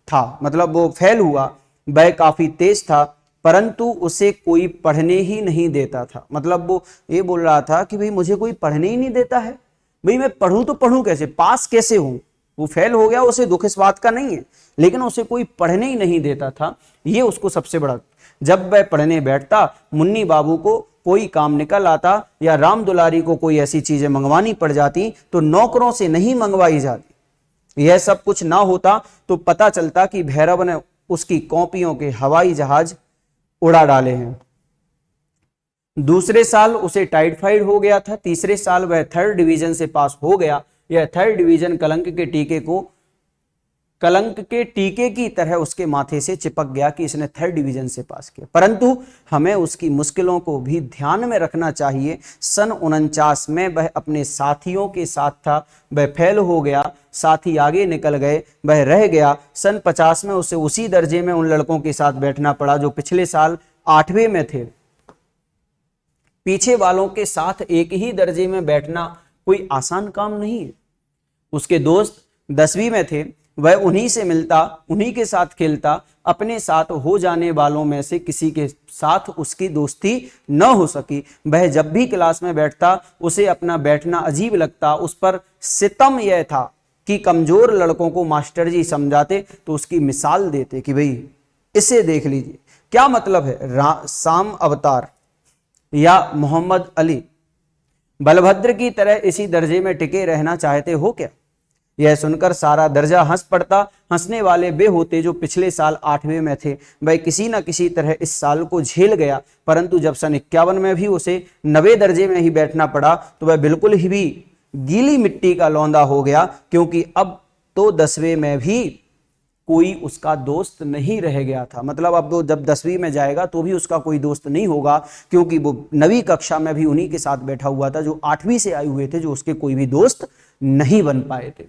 था, मतलब वो फेल हुआ, वह काफी तेज था, परंतु उसे कोई पढ़ने ही नहीं देता था। मतलब वो ये बोल रहा था कि भाई मुझे कोई पढ़ने ही नहीं देता है, भाई मैं पढ़ूं तो पढ़ूं कैसे, पास कैसे हूं। वो फेल हो गया, उसे दुख इस बात का नहीं है, लेकिन उसे कोई पढ़ने ही नहीं देता था, ये उसको सबसे बड़ा। जब वह पढ़ने बैठता, मुन्नी बाबू को कोई काम निकल आता या राम दुलारी को कोई ऐसी चीजें मंगवानी पड़ जाती तो नौकरों से नहीं मंगवाई जाती। यह सब कुछ ना होता तो पता चलता कि भैरव ने उसकी कॉपियों के हवाई जहाज उड़ा डाले हैं। दूसरे साल उसे टाइफाइड हो गया था। तीसरे साल वह 3rd डिवीजन से पास हो गया। यह 3rd डिवीजन कलंक के टीके की तरह उसके माथे से चिपक गया कि इसने 3rd डिवीजन से पास किया। परंतु हमें उसकी मुश्किलों को भी ध्यान में रखना चाहिए। सन 49 में वह अपने साथियों के साथ था, वह फेल हो गया, साथी आगे निकल गए, वह रह गया। सन 50 में उसे उसी दर्जे में उन लड़कों के साथ बैठना पड़ा जो पिछले साल 8वें में थे। पीछे वालों के साथ एक ही दर्जे में बैठना कोई आसान काम नहीं है। उसके दोस्त 10वीं में थे, वह उन्हीं से मिलता, उन्हीं के साथ खेलता। अपने साथ हो जाने वालों में से किसी के साथ उसकी दोस्ती न हो सकी। वह जब भी क्लास में बैठता उसे अपना बैठना अजीब लगता। उस पर सितम यह था कि कमजोर लड़कों को मास्टर जी समझाते तो उसकी मिसाल देते कि भाई इसे देख लीजिए, क्या मतलब है, शाम अवतार या मोहम्मद अली, बलभद्र की तरह इसी दर्जे में टिके रहना चाहते हो क्या। यह सुनकर सारा दर्जा हंस पड़ता। हंसने वाले वे होते जो पिछले साल 8वें में थे। वह किसी न किसी तरह इस साल को झेल गया, परंतु जब सन 51 में भी उसे 9वें दर्जे में ही बैठना पड़ा तो वह बिल्कुल ही भी गीली मिट्टी का लौंदा हो गया, क्योंकि अब तो 10वें में भी कोई उसका दोस्त नहीं रह गया था। मतलब अब वो जब 10वीं में जाएगा तो भी उसका कोई दोस्त नहीं होगा, क्योंकि वो 9वीं कक्षा में भी उन्हीं के साथ बैठा हुआ था जो 8वीं से आए हुए थे, जो उसके कोई भी दोस्त नहीं बन पाए थे।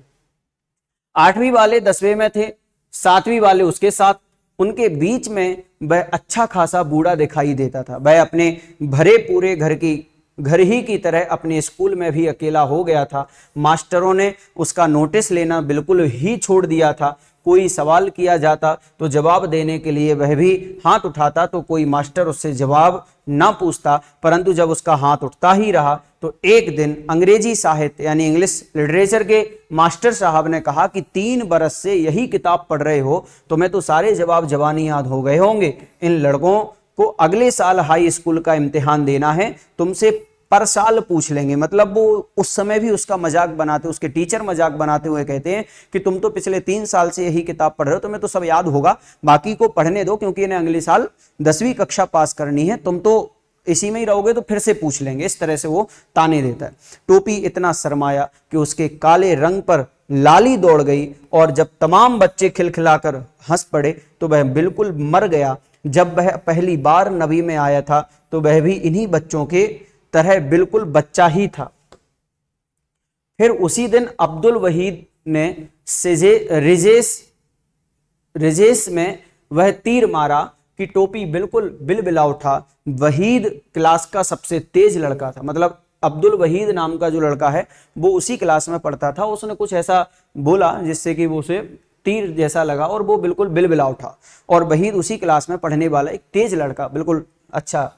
8वीं वाले 10वें में थे, 7वीं वाले उसके साथ। उनके बीच में वह अच्छा खासा बूढ़ा दिखाई देता था। वह अपने भरे पूरे घर ही की तरह अपने स्कूल में भी अकेला हो गया था। मास्टरों ने उसका नोटिस लेना बिल्कुल ही छोड़ दिया था। कोई सवाल किया जाता तो जवाब देने के लिए वह भी हाथ उठाता तो कोई मास्टर उससे जवाब ना पूछता, परंतु जब उसका हाथ उठता ही रहा तो एक दिन अंग्रेजी साहित्य यानी इंग्लिश लिटरेचर के मास्टर साहब ने कहा कि 3 बरस से यही किताब पढ़ रहे हो, तुम्हें तो सारे जवाब जवानी याद हो गए होंगे। इन लड़कों को अगले साल हाई स्कूल का इम्तिहान देना है, तुमसे पर साल पूछ लेंगे। मतलब वो उस समय भी उसका मजाक बनाते, उसके टीचर मजाक बनाते हुए कहते हैं कि तुम तो पिछले 3 साल से यही किताब पढ़ रहे हो, तुम्हें तो सब याद होगा, बाकी को पढ़ने दो, क्योंकि इन्हें अगले साल 10वीं कक्षा पास करनी है, तुम तो इसी में ही रहोगे तो फिर से पूछ लेंगे। इस तरह से वो ताने देता है। टोपी इतना शर्माया कि उसके काले रंग पर लाली दौड़ गई, और जब तमाम बच्चे खिलखिलाकर हंस पड़े तो वह बिल्कुल मर गया। जब वह पहली बार 9वीं में आया था तो वह भी इन्हीं बच्चों के तरह बिल्कुल बच्चा ही था। फिर उसी दिन अब्दुल वहीद ने रिजेस में वह तीर मारा कि टोपी बिल्कुल बिलबिला उठा। वहीद क्लास का सबसे तेज लड़का था, मतलब अब्दुल वहीद नाम का जो लड़का है वो उसी क्लास में पढ़ता था। उसने कुछ ऐसा बोला जिससे कि वो उसे तीर जैसा लगा और वो बिल्कुल बिलबिला उठा। और वहीद उसी क्लास में पढ़ने वाला एक तेज लड़का, बिल्कुल अच्छा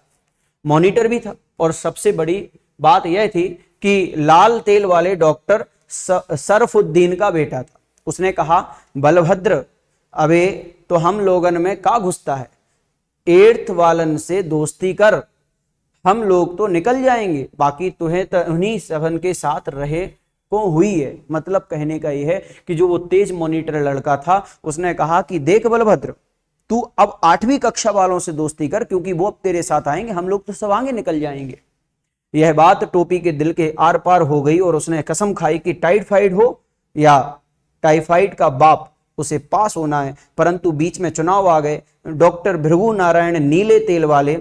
मॉनिटर भी था। और सबसे बड़ी बात यह थी कि लाल तेल वाले डॉक्टर सरफुद्दीन का बेटा था। उसने कहा, बलभद्र अबे तो हम लोगन में का घुसता है, 8th वालन से दोस्ती कर, हम लोग तो निकल जाएंगे, बाकी तुम्हें तो उन्हीं सबन के साथ रहे को हुई है। मतलब कहने का यह है कि जो वो तेज मॉनिटर लड़का था उसने कहा कि देख बलभद्र, तू अब 8वीं कक्षा वालों से दोस्ती कर, क्योंकि वो अब तेरे साथ आएंगे, हम लोग तो सब आगे निकल जाएंगे। यह बात टोपी के दिल के आर पार हो गई और उसने कसम खाई कि टाइफाइड हो या टाइफाइड का बाप, उसे पास होना है। परंतु बीच में चुनाव आ गए। डॉक्टर भृगु नारायण नीले तेल वाले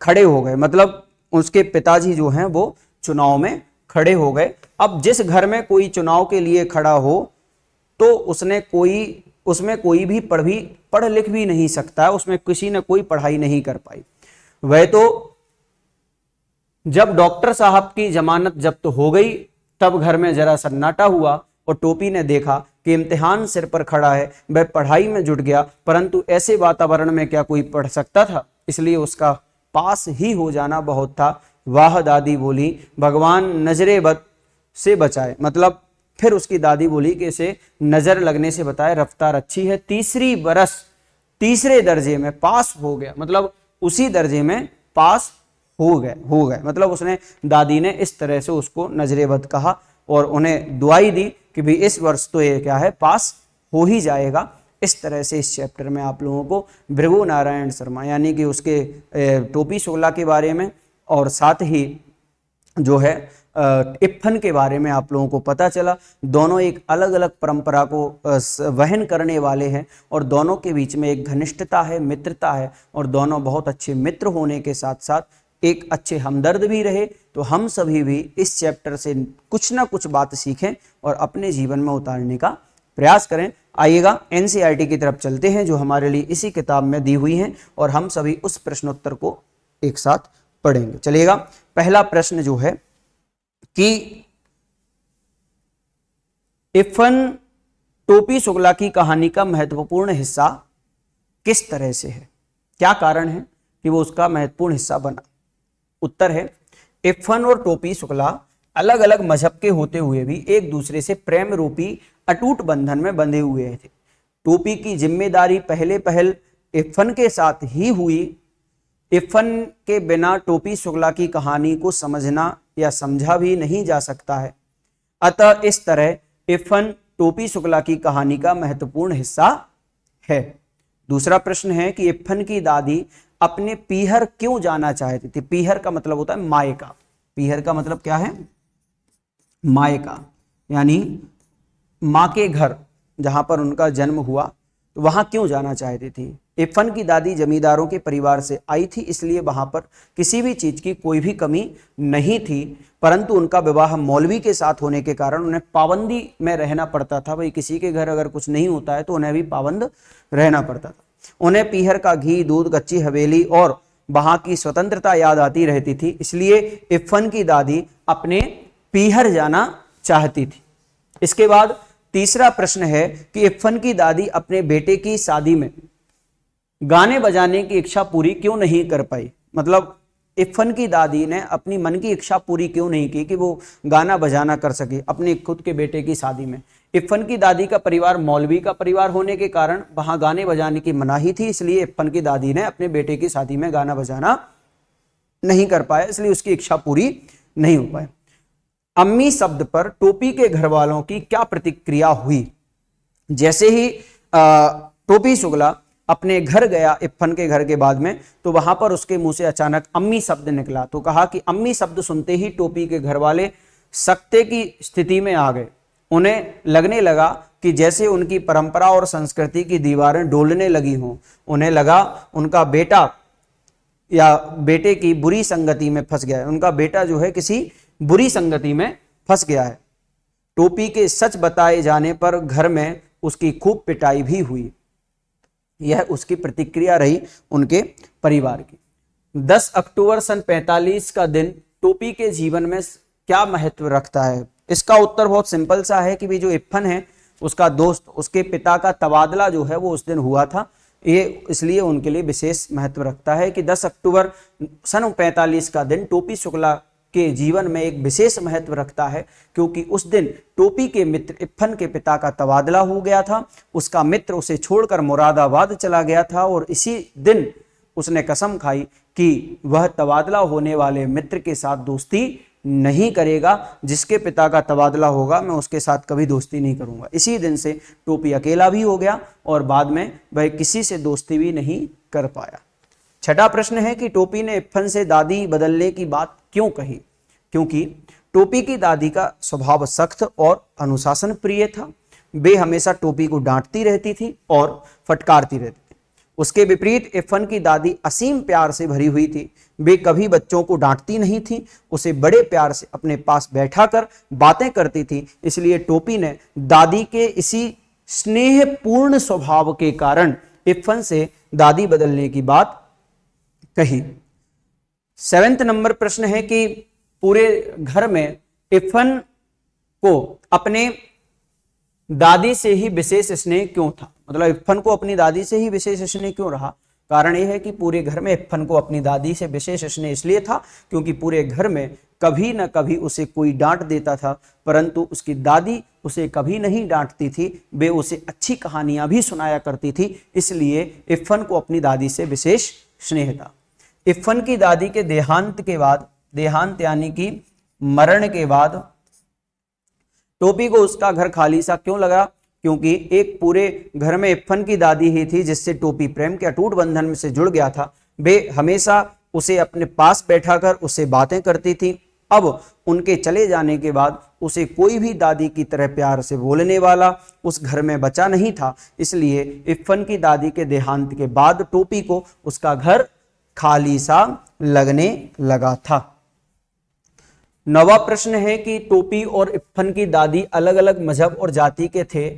खड़े हो गए, मतलब उसके पिताजी जो हैं वो चुनाव में खड़े हो गए। अब जिस घर में कोई चुनाव के लिए खड़ा हो तो उसमें कोई भी पढ़ लिख भी नहीं सकता है, उसमें किसी ने कोई पढ़ाई नहीं कर पाई। वह तो जब डॉक्टर साहब की जमानत जब्त हो गई तब घर में जरा सन्नाटा हुआ और टोपी ने देखा कि इम्तिहान सिर पर खड़ा है। वह पढ़ाई में जुट गया, परंतु ऐसे वातावरण में क्या कोई पढ़ सकता था, इसलिए उसका पास ही हो जाना बहुत था। वाह दादी बोली, भगवान नजरे बद से बचाए। मतलब फिर उसकी दादी बोली कि इसे नजर लगने से बताए, रफ्तार अच्छी है। तीसरे दर्जे में पास हो गया, मतलब उसी दर्जे में पास हो गए। मतलब उसने, दादी ने इस तरह से उसको नजरे बद कहा और उन्हें दुआई दी कि भाई इस वर्ष तो ये क्या है, पास हो ही जाएगा। इस तरह से इस चैप्टर में आप लोगों को भृगु नारायण शर्मा यानी कि उसके टोपी शुक्ला के बारे में और साथ ही जो है इप्फन के बारे में आप लोगों को पता चला। दोनों एक अलग अलग परंपरा को वहन करने वाले हैं और दोनों के बीच में एक घनिष्ठता है, मित्रता है, और दोनों बहुत अच्छे मित्र होने के साथ साथ एक अच्छे हमदर्द भी रहे। तो हम सभी भी इस चैप्टर से कुछ ना कुछ बात सीखें और अपने जीवन में उतारने का प्रयास करें। आइएगा एनसीईआरटी की तरफ चलते हैं जो हमारे लिए इसी किताब में दी हुई हैं और हम सभी उस प्रश्नोत्तर को एक साथ पढ़ेंगे। चलिएगा, पहला प्रश्न जो है कि इप्फन टोपी शुक्ला की कहानी का महत्वपूर्ण हिस्सा किस तरह से है, क्या कारण है कि वो उसका महत्वपूर्ण हिस्सा बना। उत्तर है, इप्फन और टोपी शुक्ला अलग अलग मजहब के होते हुए भी एक दूसरे से प्रेम रूपी अटूट बंधन में बंधे हुए थे। टोपी की जिम्मेदारी पहल इप्फन के साथ ही हुई। इप्फन के बिना टोपी शुक्ला की कहानी को समझना या समझा भी नहीं जा सकता है। अतः इस तरह इप्फन टोपी शुक्ला की कहानी का महत्वपूर्ण हिस्सा है। दूसरा प्रश्न है कि इप्फन की दादी अपने पीहर क्यों जाना चाहती थी। पीहर का मतलब होता है मायका। पीहर का मतलब क्या है, मायका, यानी माँ के घर जहां पर उनका जन्म हुआ, तो वहां क्यों जाना चाहती थी। इप्फन की दादी जमींदारों के परिवार से आई थी, इसलिए वहां पर किसी भी चीज की कोई भी कमी नहीं थी, परंतु उनका विवाह मौलवी के साथ होने के कारण उन्हें पाबंदी में रहना पड़ता था। भाई किसी के घर अगर कुछ नहीं होता है तो उन्हें भी पाबंद रहना पड़ता था। उन्हें पीहर का घी, दूध, कच्ची हवेली और वहां की स्वतंत्रता याद आती रहती थी, इसलिए इप्फन की दादी अपने पीहर जाना चाहती थी। इसके बाद तीसरा प्रश्न है कि इप्फन की दादी अपने बेटे की शादी में गाने बजाने की इच्छा पूरी क्यों नहीं कर पाई। मतलब इप्फन की दादी ने अपनी मन की इच्छा पूरी क्यों नहीं की कि वो गाना बजाना कर सके अपने खुद के बेटे की शादी में। इप्फन की दादी का परिवार मौलवी का परिवार होने के कारण वहां गाने बजाने की मनाही थी, इसलिए इप्फन की दादी ने अपने बेटे की शादी में गाना बजाना नहीं कर पाया, इसलिए उसकी इच्छा पूरी नहीं हो पाई। अम्मी शब्द पर टोपी के घर वालों की क्या प्रतिक्रिया हुई। जैसे ही टोपी शुक्ला अपने घर गया इप्फन के घर के बाद में, तो वहां पर उसके मुंह से अचानक अम्मी शब्द निकला। तो कहा कि अम्मी शब्द सुनते ही टोपी के घर वाले सकते की स्थिति में आ गए। उन्हें लगने लगा कि जैसे उनकी परंपरा और संस्कृति की दीवारें डोलने लगी हों। उन्हें लगा उनका बेटा या बेटे की बुरी संगति में फंस गया है, उनका बेटा जो है किसी बुरी संगति में फंस गया है। टोपी के सच बताए जाने पर घर में उसकी खूब पिटाई भी हुई। यह उसकी प्रतिक्रिया रही उनके परिवार की। 10 अक्टूबर सन 45 का दिन टोपी के जीवन में क्या महत्व रखता है? इसका उत्तर बहुत सिंपल सा है कि भी जो इफ्फन है उसका दोस्त, उसके पिता का तबादला जो है वो उस दिन हुआ था, ये इसलिए उनके लिए विशेष महत्व रखता है कि 10 अक्टूबर सन 45 का दिन टोपी शुक्ला के जीवन में एक विशेष महत्व रखता है, क्योंकि उस दिन टोपी के मित्र इफ्फन के पिता का तबादला हो गया था। उसका मित्र उसे छोड़कर मुरादाबाद चला गया था और इसी दिन उसने कसम खाई कि वह तबादला होने वाले मित्र के साथ दोस्ती नहीं करेगा। जिसके पिता का तबादला होगा मैं उसके साथ कभी दोस्ती नहीं करूंगा। इसी दिन से टोपी अकेला भी हो गया और बाद में वह किसी से दोस्ती भी नहीं कर पाया। छठा प्रश्न है कि टोपी ने इफ्फन से दादी बदलने की बात क्यों कही? क्योंकि टोपी की दादी का स्वभाव सख्त और अनुशासन प्रिय था। वे हमेशा टोपी को डांटती रहती थी और फटकारती रहती थी। उसके विपरीत इफ्फन की दादी असीम प्यार से भरी हुई थी। वे कभी बच्चों को डांटती नहीं थी, उसे बड़े प्यार से अपने पास बैठाकर बातें करती थी। इसलिए टोपी ने दादी के इसी स्नेहपूर्ण स्वभाव के कारण इफ्फन से दादी बदलने की बात कही। 7वां नंबर प्रश्न है कि पूरे घर में इफ्फन को अपने दादी से ही विशेष स्नेह क्यों था? मतलब इफ्फन को अपनी दादी से ही विशेष स्नेह क्यों रहा? कारण यह है कि पूरे घर में इफ्फन को अपनी दादी से विशेष स्नेह इसलिए था क्योंकि पूरे घर में कभी न कभी उसे कोई डांट देता था, परंतु उसकी दादी उसे कभी नहीं डांटती थी। वे उसे अच्छी कहानियां भी सुनाया करती थी, इसलिए इफ्फन को अपनी दादी से विशेष स्नेह था। इफ्फन की दादी के देहांत यानी कि मरण के बाद टोपी को उसका घर खाली सा क्यों लगा? क्योंकि एक पूरे घर में इफ्फन की दादी ही थी जिससे टोपी प्रेम के अटूट बंधन में से जुड़ गया था। वे हमेशा उसे अपने पास बैठाकर उससे बातें करती थी। अब उनके चले जाने के बाद उसे कोई भी दादी की तरह प्यार से बोलने वाला उस घर में बचा नहीं था। इसलिए इफ्फन की दादी के देहांत के बाद टोपी को उसका घर खाली सा लगने लगा था। 9वां प्रश्न है कि टोपी और इफ्फन की दादी अलग अलग मजहब और जाति के थे,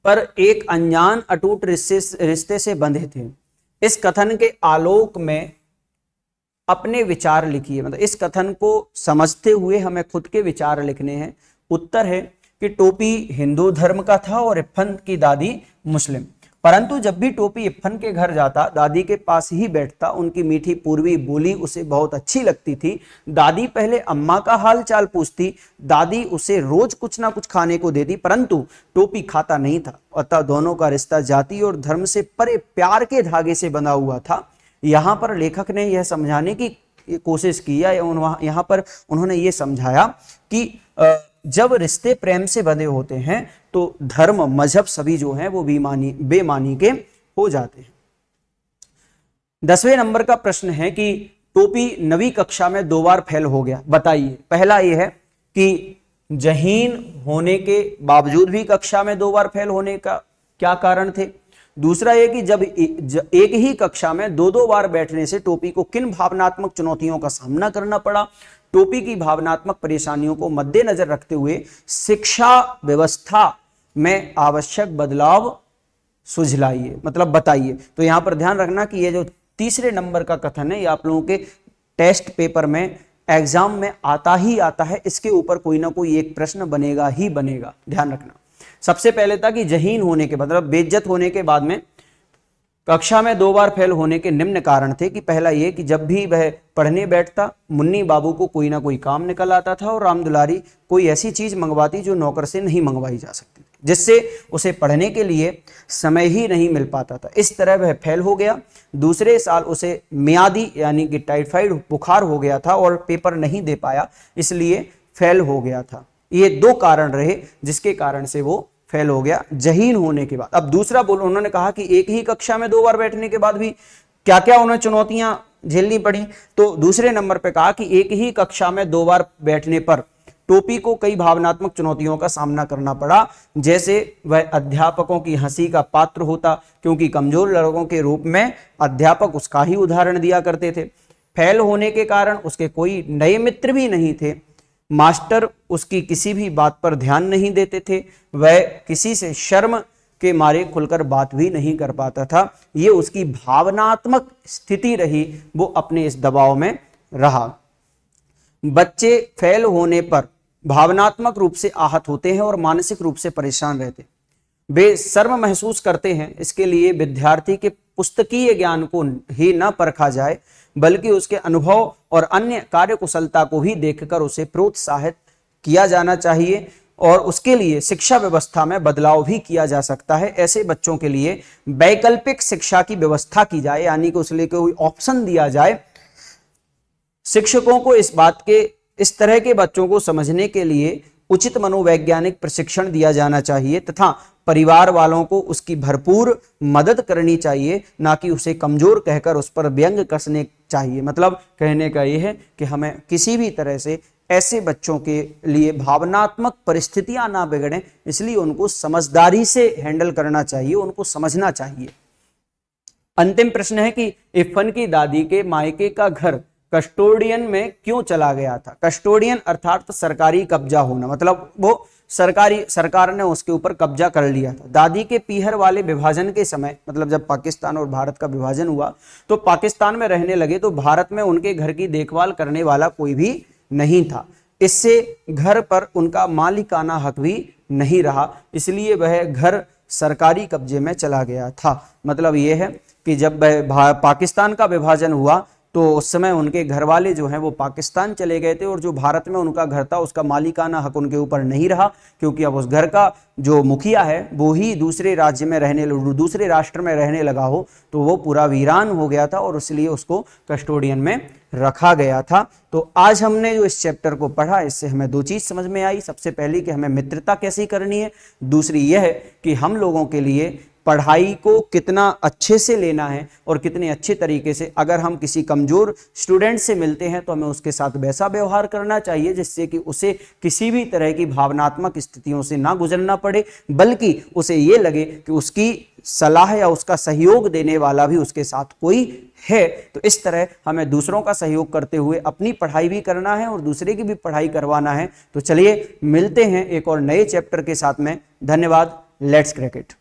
पर एक अनजान अटूट रिश्ते से बंधे थे। इस कथन के आलोक में अपने विचार लिखिए। मतलब इस कथन को समझते हुए हमें खुद के विचार लिखने हैं। उत्तर है कि टोपी हिंदू धर्म का था और इफ्फन की दादी मुस्लिम। परंतु जब भी टोपी इफ्फन के घर जाता, दादी के पास ही बैठता। उनकी मीठी पूर्वी बोली उसे बहुत अच्छी लगती थी। दादी पहले अम्मा का हाल चाल पूछती। दादी उसे रोज कुछ ना कुछ खाने को देती, परंतु टोपी खाता नहीं था। अतः दोनों का रिश्ता जाति और धर्म से परे प्यार के धागे से बंधा हुआ था। यहाँ पर लेखक ने यह समझाने की कोशिश की या यहाँ पर उन्होंने ये समझाया कि जब रिश्ते प्रेम से बंधे होते हैं तो धर्म मजहब सभी जो हैं वो बेमानी के हो जाते हैं। 10वें नंबर का प्रश्न है कि टोपी 9वीं कक्षा में 2 बार फेल हो गया, बताइए। पहला ये है कि जहीन होने के बावजूद भी कक्षा में 2 बार फेल होने का क्या कारण थे। दूसरा ये कि जब एक ही कक्षा में 2-2 बार बैठने से टोपी को किन भावनात्मक चुनौतियों का सामना करना पड़ा। टोपी की भावनात्मक परेशानियों को मद्देनजर रखते हुए शिक्षा व्यवस्था में आवश्यक बदलाव सुझलाइए, मतलब बताइए। तो यहां पर ध्यान रखना कि ये जो तीसरे नंबर का कथन है ये आप लोगों के टेस्ट पेपर में एग्जाम में आता ही आता है। इसके ऊपर कोई ना कोई एक प्रश्न बनेगा ही बनेगा, ध्यान रखना। सबसे पहले था कि जहीन होने के मतलब बेइज्जत होने के बाद में कक्षा में 2 बार फेल होने के निम्न कारण थे कि पहला ये कि जब भी वह पढ़ने बैठता मुन्नी बाबू को कोई ना कोई काम निकल आता था और राम दुलारी कोई ऐसी चीज मंगवाती जो नौकर से नहीं मंगवाई जा सकती थी, जिससे उसे पढ़ने के लिए समय ही नहीं मिल पाता था। इस तरह वह फेल हो गया। दूसरे साल उसे मियादी यानी कि टाइफाइड बुखार हो गया था और पेपर नहीं दे पाया, इसलिए फेल हो गया था। ये 2 कारण रहे जिसके कारण से वो फेल हो गया जहीन होने के बाद। अब दूसरा बोलो, उन्होंने कहा कि एक ही कक्षा में 2 बार बैठने के बाद भी क्या क्या उन्हें चुनौतियां झेलनी पड़ी। तो दूसरे नंबर पे कहा कि एक ही कक्षा में 2 बार बैठने पर टोपी को कई भावनात्मक चुनौतियों का सामना करना पड़ा, जैसे वह अध्यापकों की हंसी का पात्र होता, क्योंकि कमजोर लड़कों के रूप में अध्यापक उसका ही उदाहरण दिया करते थे। फेल होने के कारण उसके कोई नए मित्र भी नहीं थे। मास्टर उसकी किसी भी बात पर ध्यान नहीं देते थे। वह किसी से शर्म के मारे खुलकर बात भी नहीं कर पाता था। ये उसकी भावनात्मक स्थिति रही, वो अपने इस दबाव में रहा। बच्चे फेल होने पर भावनात्मक रूप से आहत होते हैं और मानसिक रूप से परेशान रहते हैं, वे शर्म महसूस करते हैं। इसके लिए विद्यार्थी के पुस्तकीय ज्ञान को ही न परखा जाए बल्कि उसके अनुभव और अन्य कार्यकुशलता को भी देखकर उसे प्रोत्साहित किया जाना चाहिए और उसके लिए शिक्षा व्यवस्था में बदलाव भी किया जा सकता है। ऐसे बच्चों के लिए वैकल्पिक शिक्षा की व्यवस्था की जाए, यानी कि उसके लिए कोई ऑप्शन दिया जाए। शिक्षकों को इस तरह के बच्चों को समझने के लिए उचित मनोवैज्ञानिक प्रशिक्षण दिया जाना चाहिए तथा परिवार वालों को उसकी भरपूर मदद करनी चाहिए, ना कि उसे कमजोर कहकर उस पर व्यंग कसने चाहिए। मतलब कहने का यह है कि हमें किसी भी तरह से ऐसे बच्चों के लिए भावनात्मक परिस्थितियां ना बिगड़ें, इसलिए उनको समझदारी से हैंडल करना चाहिए, उनको समझना चाहिए। अंतिम प्रश्न है कि इरफान की दादी के मायके का घर कस्टोडियन में क्यों चला गया था। कस्टोडियन अर्थात सरकारी कब्जा होना, मतलब वो सरकार ने उसके ऊपर कब्जा कर लिया था। दादी के पीहर वाले विभाजन के समय, मतलब जब पाकिस्तान और भारत का विभाजन हुआ तो पाकिस्तान में रहने लगे, तो भारत में उनके घर की देखभाल करने वाला कोई भी नहीं था। इससे घर पर उनका मालिकाना हक भी नहीं रहा, इसलिए वह घर सरकारी कब्जे में चला गया था। मतलब यह है कि जब पाकिस्तान का विभाजन हुआ तो उस समय उनके घर वाले जो हैं वो पाकिस्तान चले गए थे और जो भारत में उनका घर था उसका मालिकाना हक उनके ऊपर नहीं रहा, क्योंकि अब उस घर का जो मुखिया है वो ही दूसरे राष्ट्र में रहने लगा हो, तो वो पूरा वीरान हो गया था और इसलिए उसको कस्टोडियन में रखा गया था। तो आज हमने जो इस चैप्टर को पढ़ा, इससे हमें दो चीज समझ में आई। सबसे पहली कि हमें मित्रता कैसी करनी है, दूसरी यह है कि हम लोगों के लिए पढ़ाई को कितना अच्छे से लेना है और कितने अच्छे तरीके से, अगर हम किसी कमजोर स्टूडेंट से मिलते हैं तो हमें उसके साथ वैसा व्यवहार करना चाहिए जिससे कि उसे किसी भी तरह की भावनात्मक स्थितियों से ना गुजरना पड़े, बल्कि उसे ये लगे कि उसकी सलाह या उसका सहयोग देने वाला भी उसके साथ कोई है। तो इस तरह हमें दूसरों का सहयोग करते हुए अपनी पढ़ाई भी करना है और दूसरे की भी पढ़ाई करवाना है। तो चलिए मिलते हैं एक और नए चैप्टर के साथ में। धन्यवाद। Let's crack it.